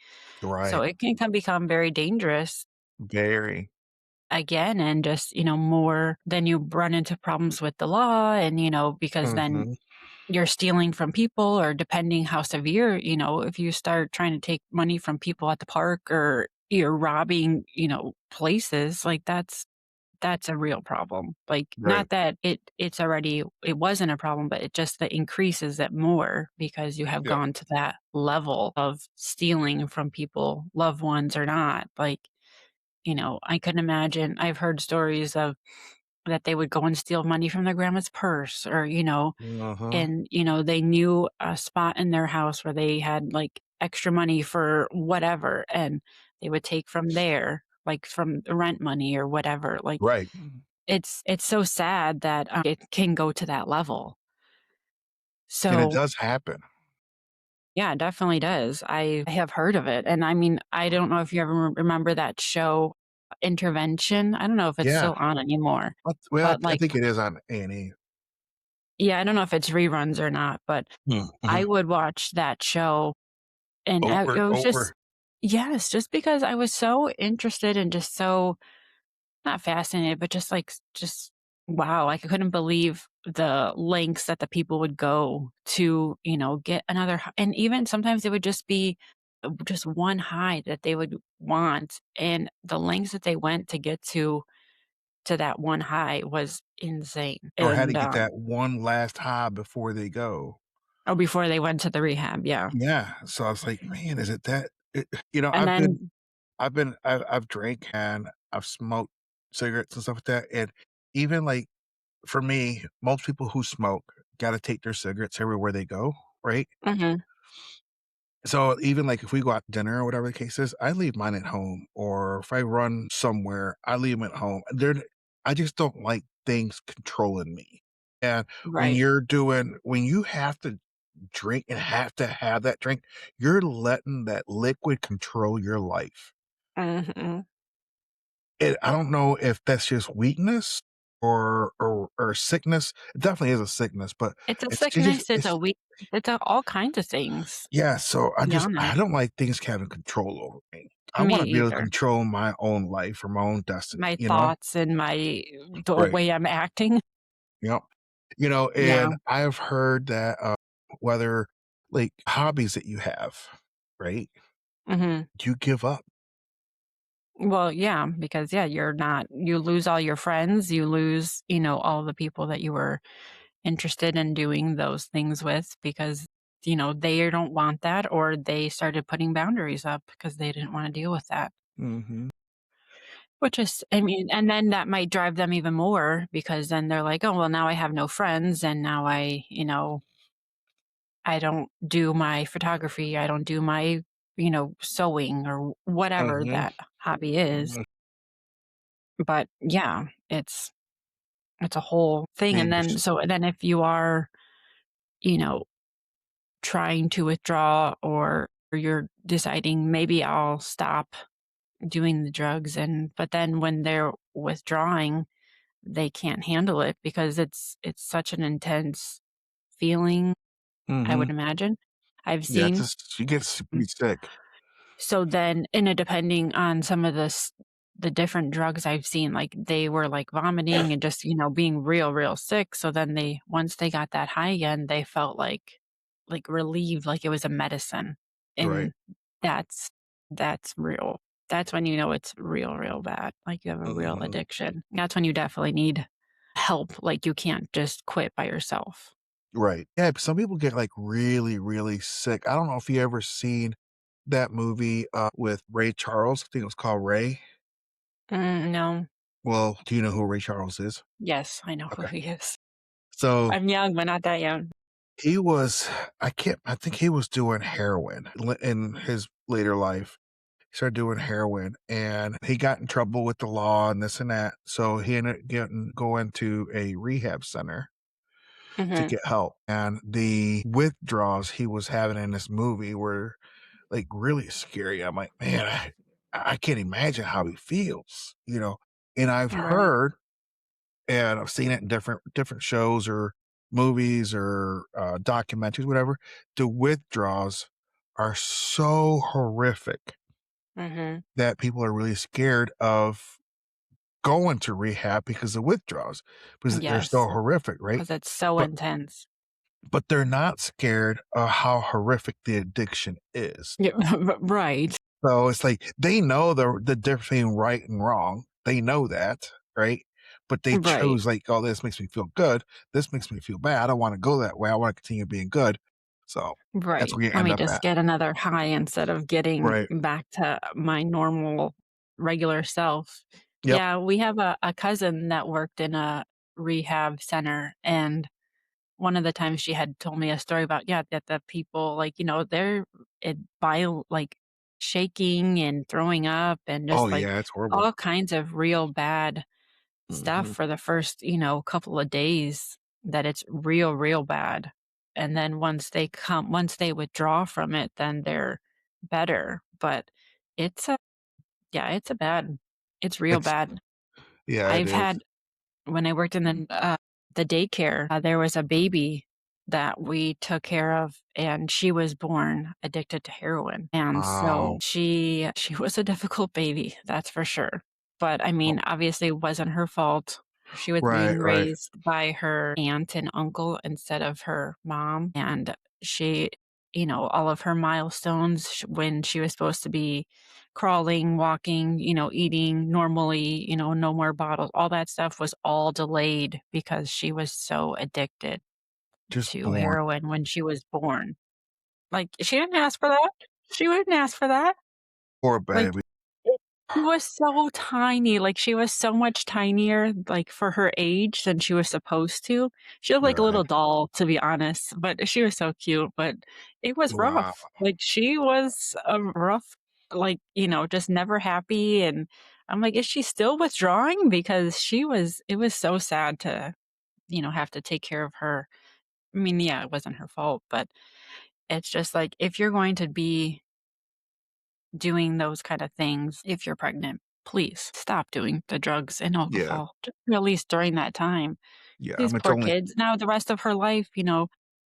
So right, it can become very dangerous very, again, and just, more then you run into problems with the law and, because then mhm, you're stealing from people or depending how severe, if you start trying to take money from people at the park or you're robbing, places, like that's a real problem. Like, right, not that it wasn't a problem, but it just that increases it more because you have yeah, gone to that level of stealing from people, loved ones or not. Like, I couldn't imagine. I've heard stories of that they would go and steal money from their grandma's purse or, uh-huh, and, they knew a spot in their house where they had like extra money for whatever and they would take from there, like from the rent money or whatever. Like, right, it's so sad that, it can go to that level. and it So, does happen. yeah, it definitely does. I have heard of it, and I mean, I don't know if you ever remember that show, Intervention? I don't know if it's Yeah, still on anymore, well, but, I like, think it is on A&E. yeah, I don't know if it's reruns or not, but Mm, I mhm, would watch that show, and over it and was just over, yes, just because I was so interested and just so not fascinated, but just like just wow, like I couldn't believe the lengths that the people would go to, get another and even sometimes it would just be just one high that they would want, and the lengths that they went to get to that one high was insane, or had to and, get that one last high before they go. oh, before they went to the rehab, yeah, Yeah, so I was like, "Man, is it that" and then I've drank and I've smoked cigarettes and stuff like that, and even, like, for me, most people who smoke gotta take their cigarettes everywhere they go, right? mhm, So, even, like, if we go out to dinner or whatever the case is, I leave mine at home, or if I run somewhere, I leave them at home. I just don't like things controlling me, and right, when you have to drink and have to have that drink, you're letting that liquid control your life. mhm, I don't know if that's just weakness or sickness. It definitely is a sickness, but It's a it's just sickness, it's a weak it's a all kinds of things, yeah, so to be I honest. don't like things having control over me. I Me wanna be able to either. control my own life or my own destiny, My you know? thoughts and the Right. way I'm acting. Yep. You know, Yeah. and I've heard that, whether, like, hobbies that you have, right? Mhm. You give up. Well, yeah, because, yeah, you lose all your friends, you lose, all the people that you were interested in doing those things with because, they don't want that or they started putting boundaries up because they didn't wanna deal with that. Mhm. Which is I mean, and then that might drive them even more because then they're like, "Oh, well, now I have no friends, and now I don't do my photography, I don't do my, sewing or whatever Mhm. that hobby is." Mhm. But, yeah, it's a whole thing, and then Dangerous. so then if you are, you know, trying to withdraw or you're deciding, "Maybe I'll stop doing the drugs," but then when they're withdrawing they can't handle it because it's such an intense feeling, I Mhm. would imagine. I've Yeah, it's seen. just she gets Mm. pretty sick. So then depending on some of the different drugs I've seen, like, they were, like, vomiting and just, being real, real sick, so then once they got that high again, they felt like relieved, like it was a medicine, Right. and that's that's real. That's when you know it's real, real bad, like you have a real Mhm. addiction. That's when you definitely need help, like, you can't just quit by yourself. Right. Yeah, but some people get, like, really, really sick. I don't know if you ever seen that movie, with Ray Charles. I think it was called Ray. No. Well, do you know who Ray Charles is? Yes, I know who Okay. he is. So, I'm young, but not that young. he was I think he was doing heroin in his later life. He started doing heroin, and he got in trouble with the law and this and that, so he ended up going to a rehab center to Mhm. get help, and the withdrawals he was having in this movie were, like, really scary. I'm like, "Man, I can't imagine how he feels," you know? And I've Right. heard and I've seen it in different shows or movies or, documentaries, whatever. The withdrawals are so horrific Mhm. that people are really scared of going to rehab because of withdrawals, because they're so Yes, horrific, right? because it's so But intense. but they're not scared of how horrific the addiction is. Yeah, right. So it's like they know the difference between right and wrong. They know that, right? But they Right. chose like, "Oh, this makes me feel good. This makes me feel bad. I don't wanna go that way. I wanna continue being good." So, that's Right. where you Let end me up just at. get another high instead of getting Right. back to my normal, regular self. Yep. Yeah, we have a cousin that worked in a rehab center, and one of the times she had told me a story about, yeah, that the people, like, they're like, shaking and throwing up and Oh, just, like, yeah, it's horrible. all kinds of real bad stuff Mhm. for the first, couple of days that it's real, real bad. And then once they withdraw from it, then they're better. But it's a yeah, it's real It's bad. yeah, it I've is. had when I worked in the daycare, there was a baby that we took care of, and she was born addicted to heroin, and Wow. so she was a difficult baby, that's for sure. But, I Oh, mean, obviously, it wasn't her fault. She was right, being right. raised by her aunt and uncle instead of her mom, and she all of her milestones when she was supposed to be crawling, walking, eating normally, no more bottles, all that stuff was all delayed because she was so addicted Just to born. heroin when she was born. Like, she didn't ask for that. She wouldn't ask for that. Poor Like, baby. she was so tiny, like, she was so much tinier, like, for her age than she was supposed to. She looked like a Right. little doll, to be honest, but she was so cute, but it was Wow. rough. Like, she was a rough, like, just never happy, and I'm like, "Is she still withdrawing?" Because it was so sad to, have to take care of her. I mean, yeah, it wasn't her fault, but it's just like, if you're going to be doing those kind of things if you're pregnant. please stop doing the drugs and Yeah, alcohol, at least during that time. yeah, I These mean, it's poor only kids. Now the rest of her life,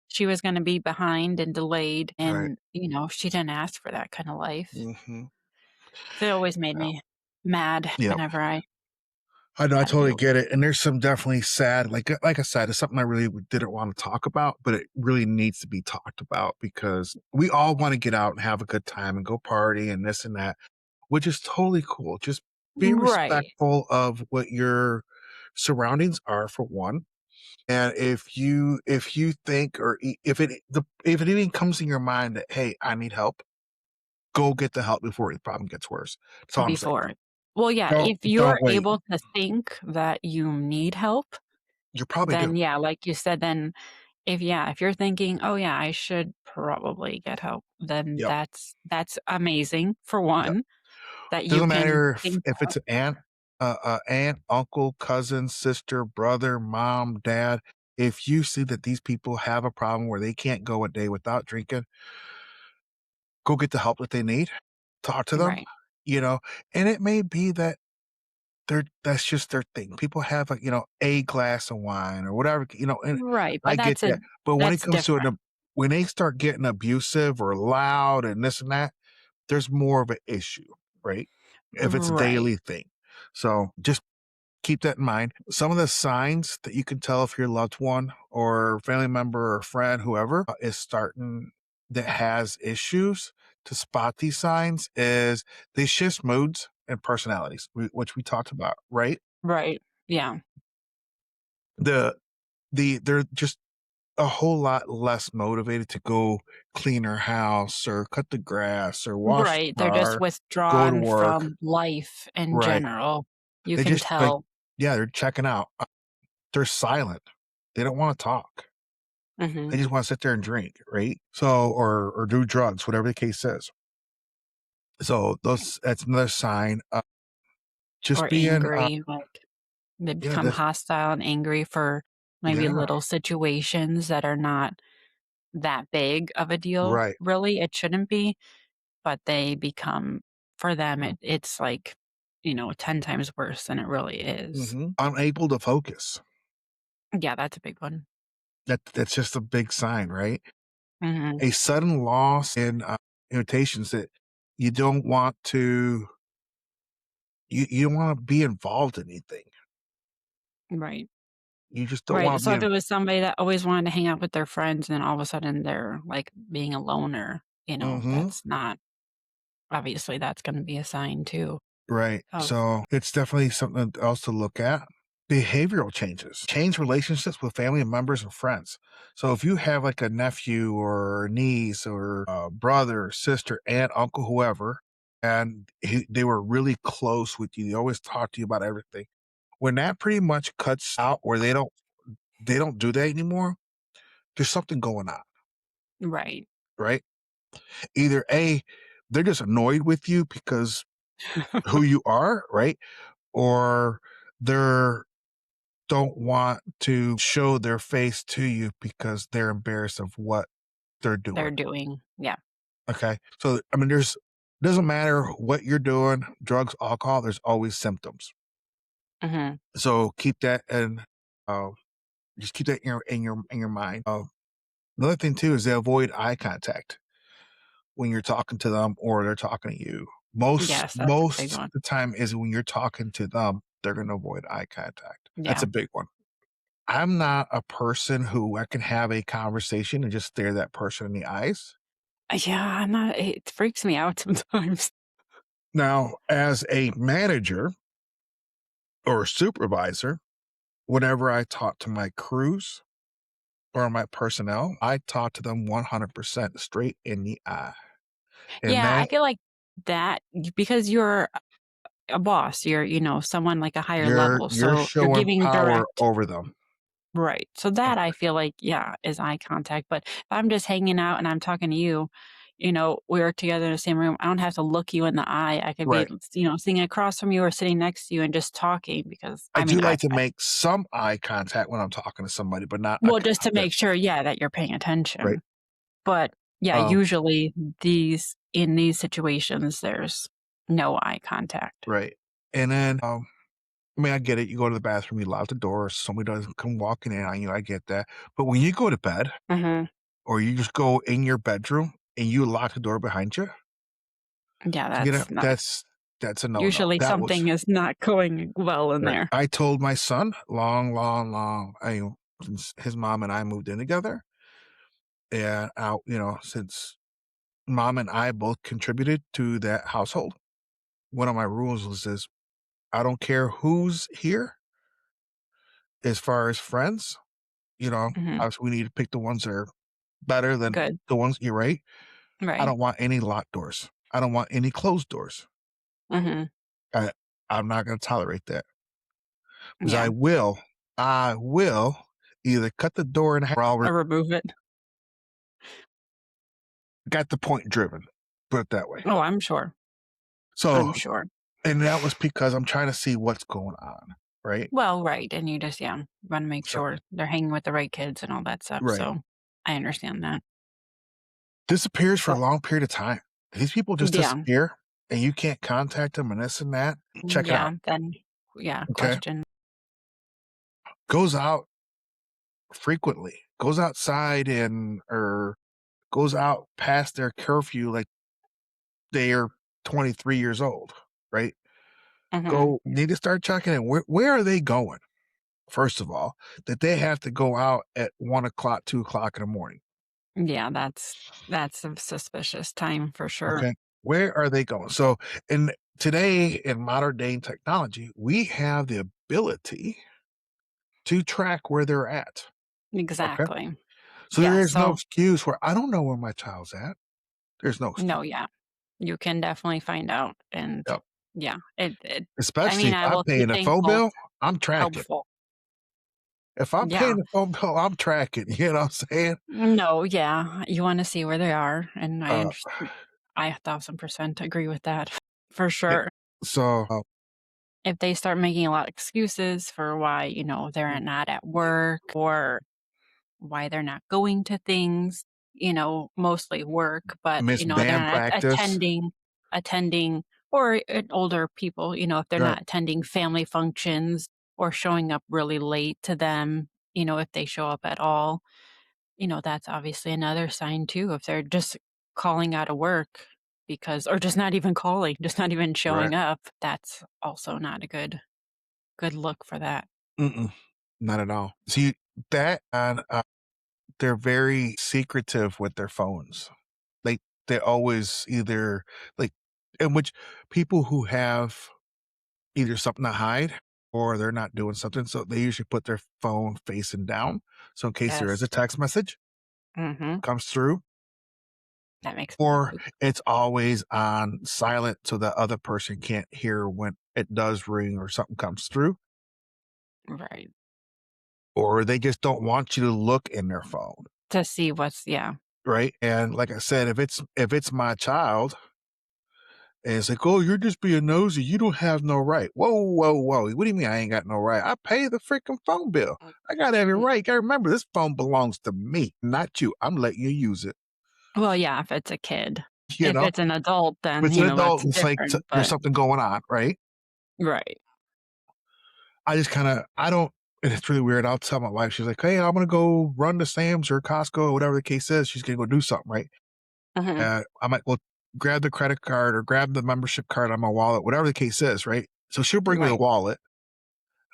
she was gonna be behind and delayed, right. and, she didn't ask for that kinda life. Mhm. So it always made Yeah, me mad yep. whenever I I know, I had to totally deal with get it. it, and there's some definitely sad like I said, it's something I really didn't wanna talk about, but it really needs to be talked about because we all wanna get out and have a good time and go party and this and that, which is totally cool. Just be Right. respectful of what your surroundings are for one, and if you think or if it even comes in your mind that, "Hey, I need help," go get the help before the problem gets worse. That's all I'm saying. Before. Well, yeah, Don't if you're don't wait. able to think that you need help, You probably do. then yeah, like you said, then if you're thinking, "Oh, yeah, I should probably get help," then Yep, that's amazing for yep. one, that you Doesn't can matter think if that. it's an aunt, uncle, cousin, sister, brother, mom, dad. If you see that these people have a problem where they can't go a day without drinking, go get the help that they need. Talk to them, Right. you know, and it may be that that's just their thing. People have a glass of wine or whatever, and Right, I but get that. But when it that's comes to different. when they start getting abusive or loud and this and that, there's more of an issue, right? If it's a Right. daily thing. So just keep that in mind. Some of the signs that you can tell if your loved one or family member or friend, whoever is starting that has issues to spot these signs is they shift moods and personalities, which we talked about, right? Right. Yeah. The they're just a whole lot less motivated to go clean their house or cut the grass or wash Right, the they're just car, go to withdrawn work. from life in Right. general. You They can just like, tell. yeah, they're checking out. They're silent. They don't want to talk. They Mhm. just want to sit there and drink, right? So, or do drugs, whatever the case is. So that's another sign. Just Or being, angry, like, they yeah, become that's hostile and angry for maybe yeah, little situations that are not that big of a deal, right. really, it shouldn't be, but they become for them, it's like, 10 times worse than it really is. Unable to focus. Yeah, that's a big one. That's just a big sign, right? Mhm. A sudden loss in invitations that you don't want to. You don't want to be involved in anything. Right. You just don't want Right, to so be if in. it was somebody that always wanted to hang out with their friends and then all of a sudden they're, like, being a loner, Hmm. that's not obviously, that's gonna be a sign too Right. of. So it's definitely something else to look at. Behavioral changes, change relationships with family members and friends. So if you have like a nephew or a niece or a brother, sister, aunt, uncle, whoever, and they were really close with you, they always talk to you about everything. When that pretty much cuts out where they don't do that anymore, there's something going on, Right. right? Either A, they're just annoyed with you because who you are, right? Or they're don't want to show their face to you because they're embarrassed of what they're They're doing. doing, yeah. Okay. So, I mean, doesn't matter what you're doing, drugs, alcohol, there's always symptoms. Mhm. So keep that and uh, just keep that in your mind. Another thing too is they avoid eye contact when you're talking to them or they're talking to you. Most Yes, that's a big most of one. the time is when you're talking to them, they're going to avoid eye contact. That's Yeah. a big one. I'm not a person who I can have a conversation and just stare that person in the eyes. Yeah, I'm not it freaks me out sometimes. Now, as a manager or a supervisor, whenever I talk to my crews or my personnel, I talk to them 100% straight in the eye. And Yeah, I that feel like that because you're a boss, you're, someone like a higher you're level, you're so you're showing giving power direct. over them. Right. So that I Okay. feel like, yeah, is eye contact. But if I'm just hanging out and I'm talking to you, we're together in the same room. I don't have to look you in the eye. I could be, Right. sitting across from you or sitting next to you and just talking because I I do mean, like to make some eye contact when I'm talking to somebody, but not a well, just to constant, make sure, yeah, that you're paying right? attention. But yeah, Um, usually in these situations, there's no eye contact. right. And then, I mean, I get it. You go to the bathroom, you lock the door, somebody doesn't come walking in on you. I get that. But when you go to bed Mhm. or you just go in your bedroom and you lock the door behind you, Yeah, you know, that's not that's a no no. usually That was something is not going well in right. there. I told my son long, since his mom and I moved in together, and out, since mom and I both contributed to that household, one of my rules was this: I don't care who's here as far as friends. Mhm. Obviously, we need to pick the ones that are better than Good. the ones you're right. I Right. don't want any locked doors. I don't want any closed doors. Mhm. I I'm not gonna tolerate that because Yeah. I will either cut the door in half or I'll Or remove it. got the point driven, put it that way. Oh, I'm sure. So I'm sure. and that was because I'm trying to see what's going on, right? Well, right, and you just yeah, wanna make So sure they're hanging with the right kids and all that stuff, right. so I understand that. Disappears for a But long period of time. These people just yeah, disappear and you can't contact them and this and that. Check it out, yeah, then yeah, okay? question. Goes out frequently, goes outside and or goes out past their curfew like they are 23 years old, right? Mhm. Go need to start checking in. Where are they going? First of all, that they have to go out at 1 o'clock, 2 o'clock in the morning. Yeah, that's a suspicious time for sure. Okay. Where are they going? So in today in modern day technology, we have the ability to track where they're at. Okay. Exactly. So there Yeah, is no so excuse where I don't know where my child's at. There's no excuse. no, yeah, you can definitely find out, and Yep. yeah, it I Especially mean, if I I'm will be paying a phone thankful bill, I'm tracking. helpful. If I'm Yeah. paying the phone bill, I'm tracking. You know what I'm saying? No, yeah, you wanna see where they are, and Uh, I 1,000% agree with that, for yeah, sure. so If they start making a lot of excuses for why, they're not at work or why they're not going to things, mostly work, but, miss they're band not practice. attending or older people, if they're Right. not attending family functions or showing up really late to them, if they show up at all, that's obviously another sign too. If they're just calling out of work because or just not even calling, just not even Right. showing up, that's also not a good look for that. Mm-mm, not at all. See that, and they're very secretive with their phones. They they always either like, in which people who have either something to hide or they're not doing something, so they usually put their phone facing down. So in case there is Yes. a text message Mhm. comes through, That makes or it's always on silent so the other person can't hear when it does ring or something comes through, right. or they just don't want you to look in their phone, To see what's yeah. right? And like I said, if it's my child and it's like, "Oh, you're just being nosy. You don't have no right." Whoa, whoa, whoa. What do you mean I ain't got no right? I pay the freaking phone bill. I got every Mm, right. You gotta remember this phone belongs to me, not you. I'm letting you use it. well, yeah, if it's a kid. You If know? it's an adult, If then, it's an that's adult, it's like different, there's but something going on, right? right. I just kinda I don't and it's really weird. I'll tell my wife, she's like, "Hey, I'm gonna go run to Sam's or Costco," or whatever the case is. She's gonna go do something, right? Mhm. I might go grab the credit card or grab the membership card on my wallet, whatever the case is, right? So she'll bring me the Right. wallet.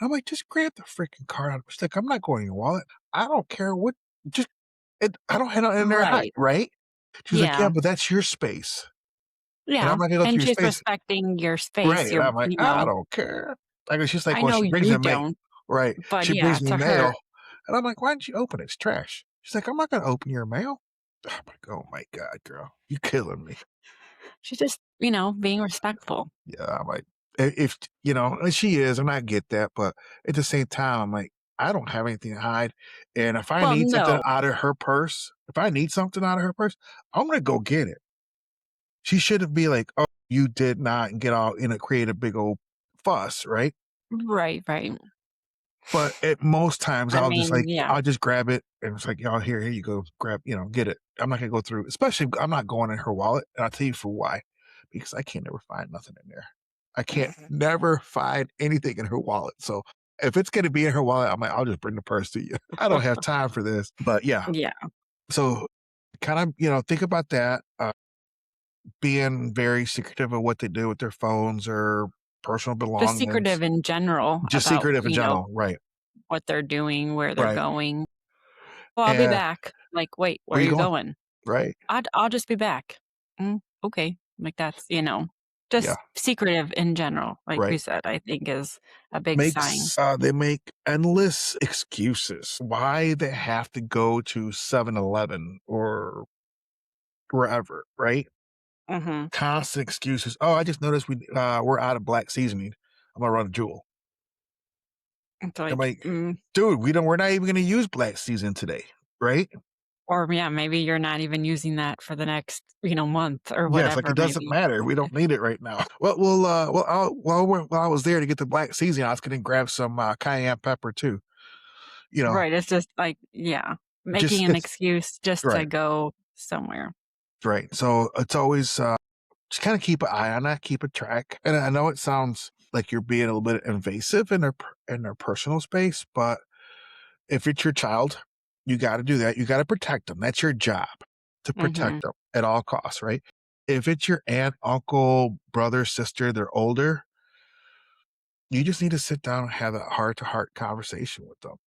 I'm like, "Just grab the freaking card out." She's like, "I'm not going in your wallet. I don't care what just I don't have nothing in there to hide," Right. right? She's like, "Yeah, Yeah. but that's your space, and I'm Yeah, not gonna go through and your she's space." respecting your space, Right, and your I'm like, "I don't care." Like, she's like, I "Well, know she brings you me mail." don't, Right. but She yeah, brings me to her, mail, and I'm like, "Why didn't you open it? It's trash." She's like, "I'm not gonna open your mail." I'm like, "Oh my god, girl, you killing me." she's just, being respectful. Yeah, I'm like, if and she is, and I get that, but at the same time, I'm like, I don't have anything to hide, and if I Well, need something no. out of her purse, if I need something out of her purse, I'm gonna go get it. She shouldn't be like, "Oh, you did not," and get all create a big old fuss, right? Right, right. But at most times, I mean, yeah. I'll just grab it, and it's like, "Oh, here you go, grab, get it." I'm not gonna go through, especially I'm not going in her wallet, and I'll tell you for why, because I can't never find nothing in there. I can't never find anything in her wallet. So if it's going to be in her wallet, I'm like, I'll just bring the purse to you. I don't have time for this. But yeah, Yeah. so kind of, think about that. Being very secretive of what they do with their phones or personal Just belongings, secretive in general just about, secretive in general. Right. what they're doing, where they're Right. going. "Well, I'll be And back." Like, "Wait, where where are you you going? going?" Right. I'll just be back." Okay." Like, that's, Yeah. just secretive in general, like we Right. said, I think is a big sign. They make endless excuses why they have to go to 7-Eleven or wherever, right? Mhm. Constant excuses. "Oh, I just noticed we're out of black seasoning. I'm gonna run a Jewel." It's I'm like, like, "Dude, we're not even gonna use black season today," right? or yeah, maybe you're not even using that for the next, month or Yeah, it's like, whatever, "It doesn't maybe. matter. We don't need it right now." While I was there to get the black seasoning, I was gonna grab some, cayenne pepper too, you know? Right, it's just like, yeah, Just making an it's excuse just to right, go somewhere. right. So, it's always, just kinda keep an eye on that, keep a track, and I know it sounds like you're being a little bit invasive in their personal space, but if it's your child, you gotta do that. You gotta protect them. That's your job, to Mhm. protect them at all costs, right? If it's your aunt, uncle, brother, sister, they're older, you just need to sit down and have a heart-to-heart conversation with them.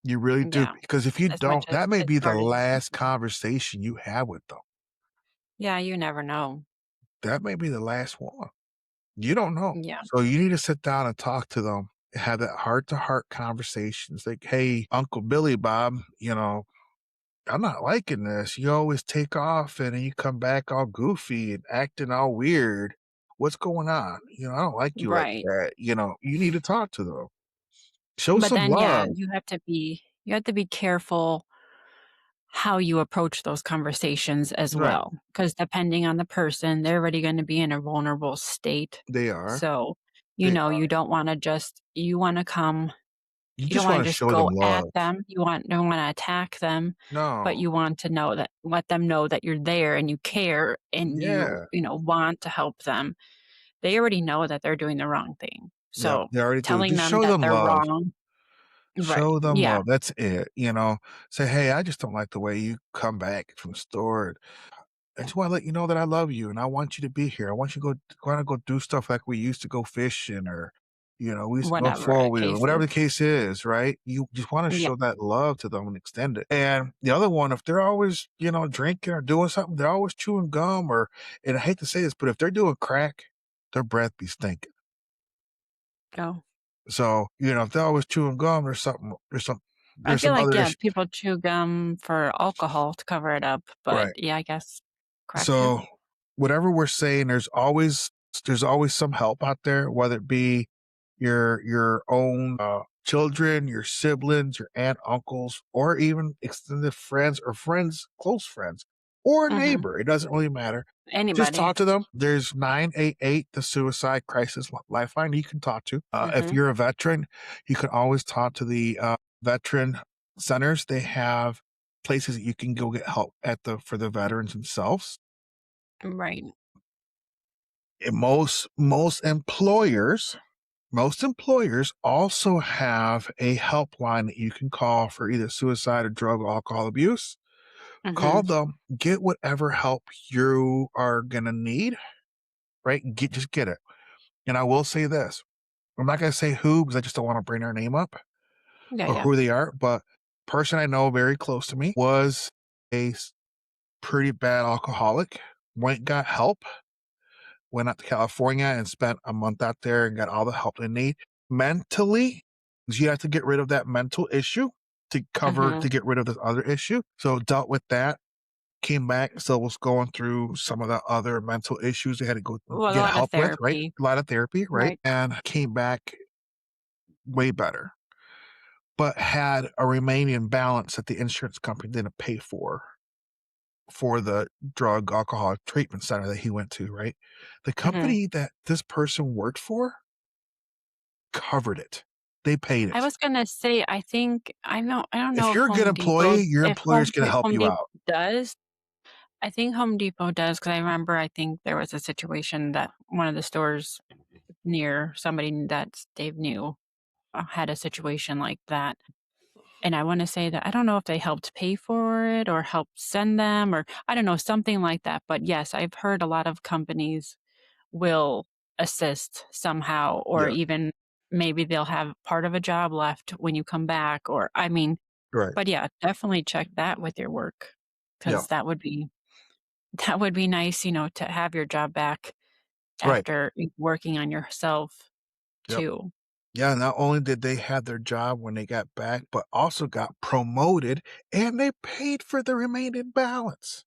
You really do, Yeah, because if you as much don't, as that may as be the hard as last conversation you have with them. yeah, you never know. That may be the last one. You don't know. Yeah, So you need to sit down and talk to them, have that heart-to-heart conversation. It's like, "Hey, Uncle Billy Bob, I'm not liking this. You always take off and then you come back all goofy and acting all weird. What's going on? I don't like you like right. that. You need to talk to them. Show But some then, yeah, love." you have to be careful how you approach those conversations as Right. well, because depending on the person, they're already gonna be in a vulnerable state. They are. So, They you are. don't wanna just you wanna come You you don't just wanna want to just show them go at love. them, don't wanna attack them, but No. you want to know that let them know that you're there and you care and Yeah. want to help them. They already know that they're doing the wrong thing. Yep. So, They already do. telling Just them show that them they're love. wrong. Right. Show them Yeah. love. That's it. Say, "Hey, I just don't like the way you come back from the store. I just wanna let you know that I love you, and I want you to be here. I want you to go do stuff like we used to go fishing or, we used to go Whatever a four-wheeling," case whatever is. the case is, right? You just wanna Yeah. show that love to them and extend it. And the other one, if they're always, drinking or doing something, they're always chewing gum and I hate to say this, but if they're doing crack, their breath be stinking. Go. So, if they're always chewing gum, I there's feel some like, other yeah, issue. people chew gum for alcohol to cover it up, but Right. yeah, I guess crack too. So, whatever we're saying, there's always some help out there, whether it be your own children, your siblings, your aunt, uncles, or even extended friends or friends, close friends, or a Mhm. neighbor. It doesn't really matter. Just Anybody. talk to them. There's 988, the suicide crisis lifeline you can talk to. If Mhm. you're a veteran, you can always talk to the veteran centers. They have places that you can go get help for the veterans themselves. Right. And most employers also have a helpline that you can call for either suicide or drug or alcohol abuse. Call Mhm. them, get whatever help you are gonna need, right? Just get it. And I will say this. I'm not gonna say who because I just don't want to bring their name up Yeah, or yeah. who they are, but person I know very close to me was a pretty bad alcoholic, got help, went out to California and spent a month out there and got all the help they need. Mentally, 'cause you have to get rid of that mental issue to Mhm. get rid of this other issue. So dealt with that, came back, still was going through some of the other mental issues they had to go Well, a get lot of help with, right? therapy. A lot of therapy, right? Right. And came back way better, but had a remaining balance that the insurance company didn't pay for the drug alcohol treatment center that he went to, right? The Mhm. company that this person worked for covered it. They paid I it. was gonna say, I don't know If if you're a good employee, your employer's gonna help Home you Depot out. does. I think Home Depot does because I remember I think there was a situation that one of the stores near somebody that they knew had a situation like that. And I want to say that I don't know if they helped pay for it or helped send them, or I don't know, something like that. But yes, I've heard a lot of companies will assist somehow, or Yeah. even maybe they'll have part of a job left when you come back, or I mean, Right. but yeah, definitely check that with your work, Yeah. because that would be nice, to have your job back Right. after working on yourself Yep. too. Yeah, not only did they have their job when they got back, but also got promoted, and they paid for the remaining balance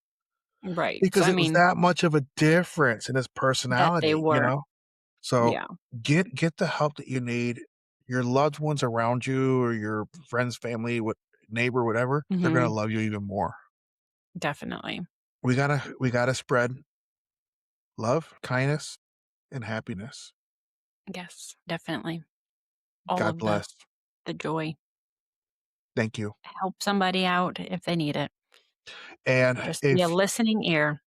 Right. So because I it was mean that much of a difference in his that they personality, you were. know? So, Yeah. get the help that you need. Your loved ones around you or your friends, family, what neighbor, whatever, they're gonna Mhm. love you even more. Definitely. We gotta spread love, kindness, and happiness. Yes, definitely. All God of the bless. joy. Thank you. Help somebody out if they need it. And Just be a listening ear.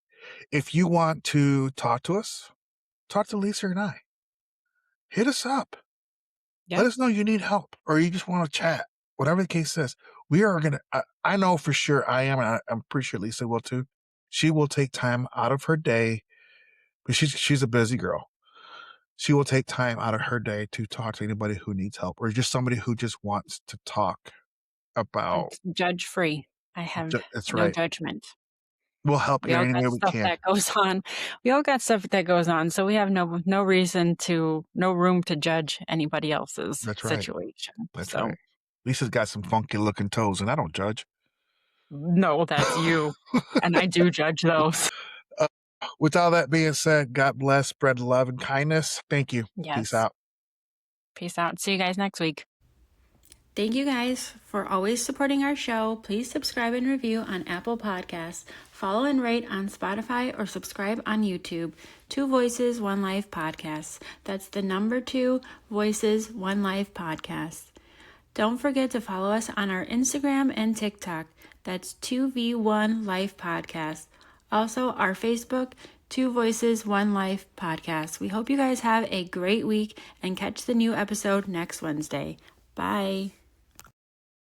if you want to talk to us, talk to Lisa and I. Hit us up. Let Yeah. us know you need help or you just want to chat. Whatever the case is, we are gonna. I know for sure I am, and I'm pretty sure Lisa will too. She will take time out of her day because she's a busy girl. She will take time out of her day to talk to anybody who needs help or just somebody who just wants to talk about. It's judge free. I have That's no right. judgment. We'll help We you all any got way we stuff can. that goes on. We all got stuff that goes on, so we have no reason to no room to judge anybody else's That's right. situation. That's So, right. Lisa's got some funky looking toes, and I don't judge. no, that's you, and I do judge those. Uh, with all that being said, God bless, spread love and kindness. Thank you. Peace Yes. out. Peace out. See you guys next week. Thank you guys for always supporting our show. Please subscribe and review on Apple Podcasts. Follow and rate on Spotify or subscribe on YouTube. 2 Voices, 1 Life Podcast. That's the number 2 Voices, 1 Life Podcast. Don't forget to follow us on our Instagram and TikTok. That's 2V1 Life Podcast. Also, our Facebook, 2 Voices, 1 Life Podcast. We hope you guys have a great week and catch the new episode next Wednesday. Bye.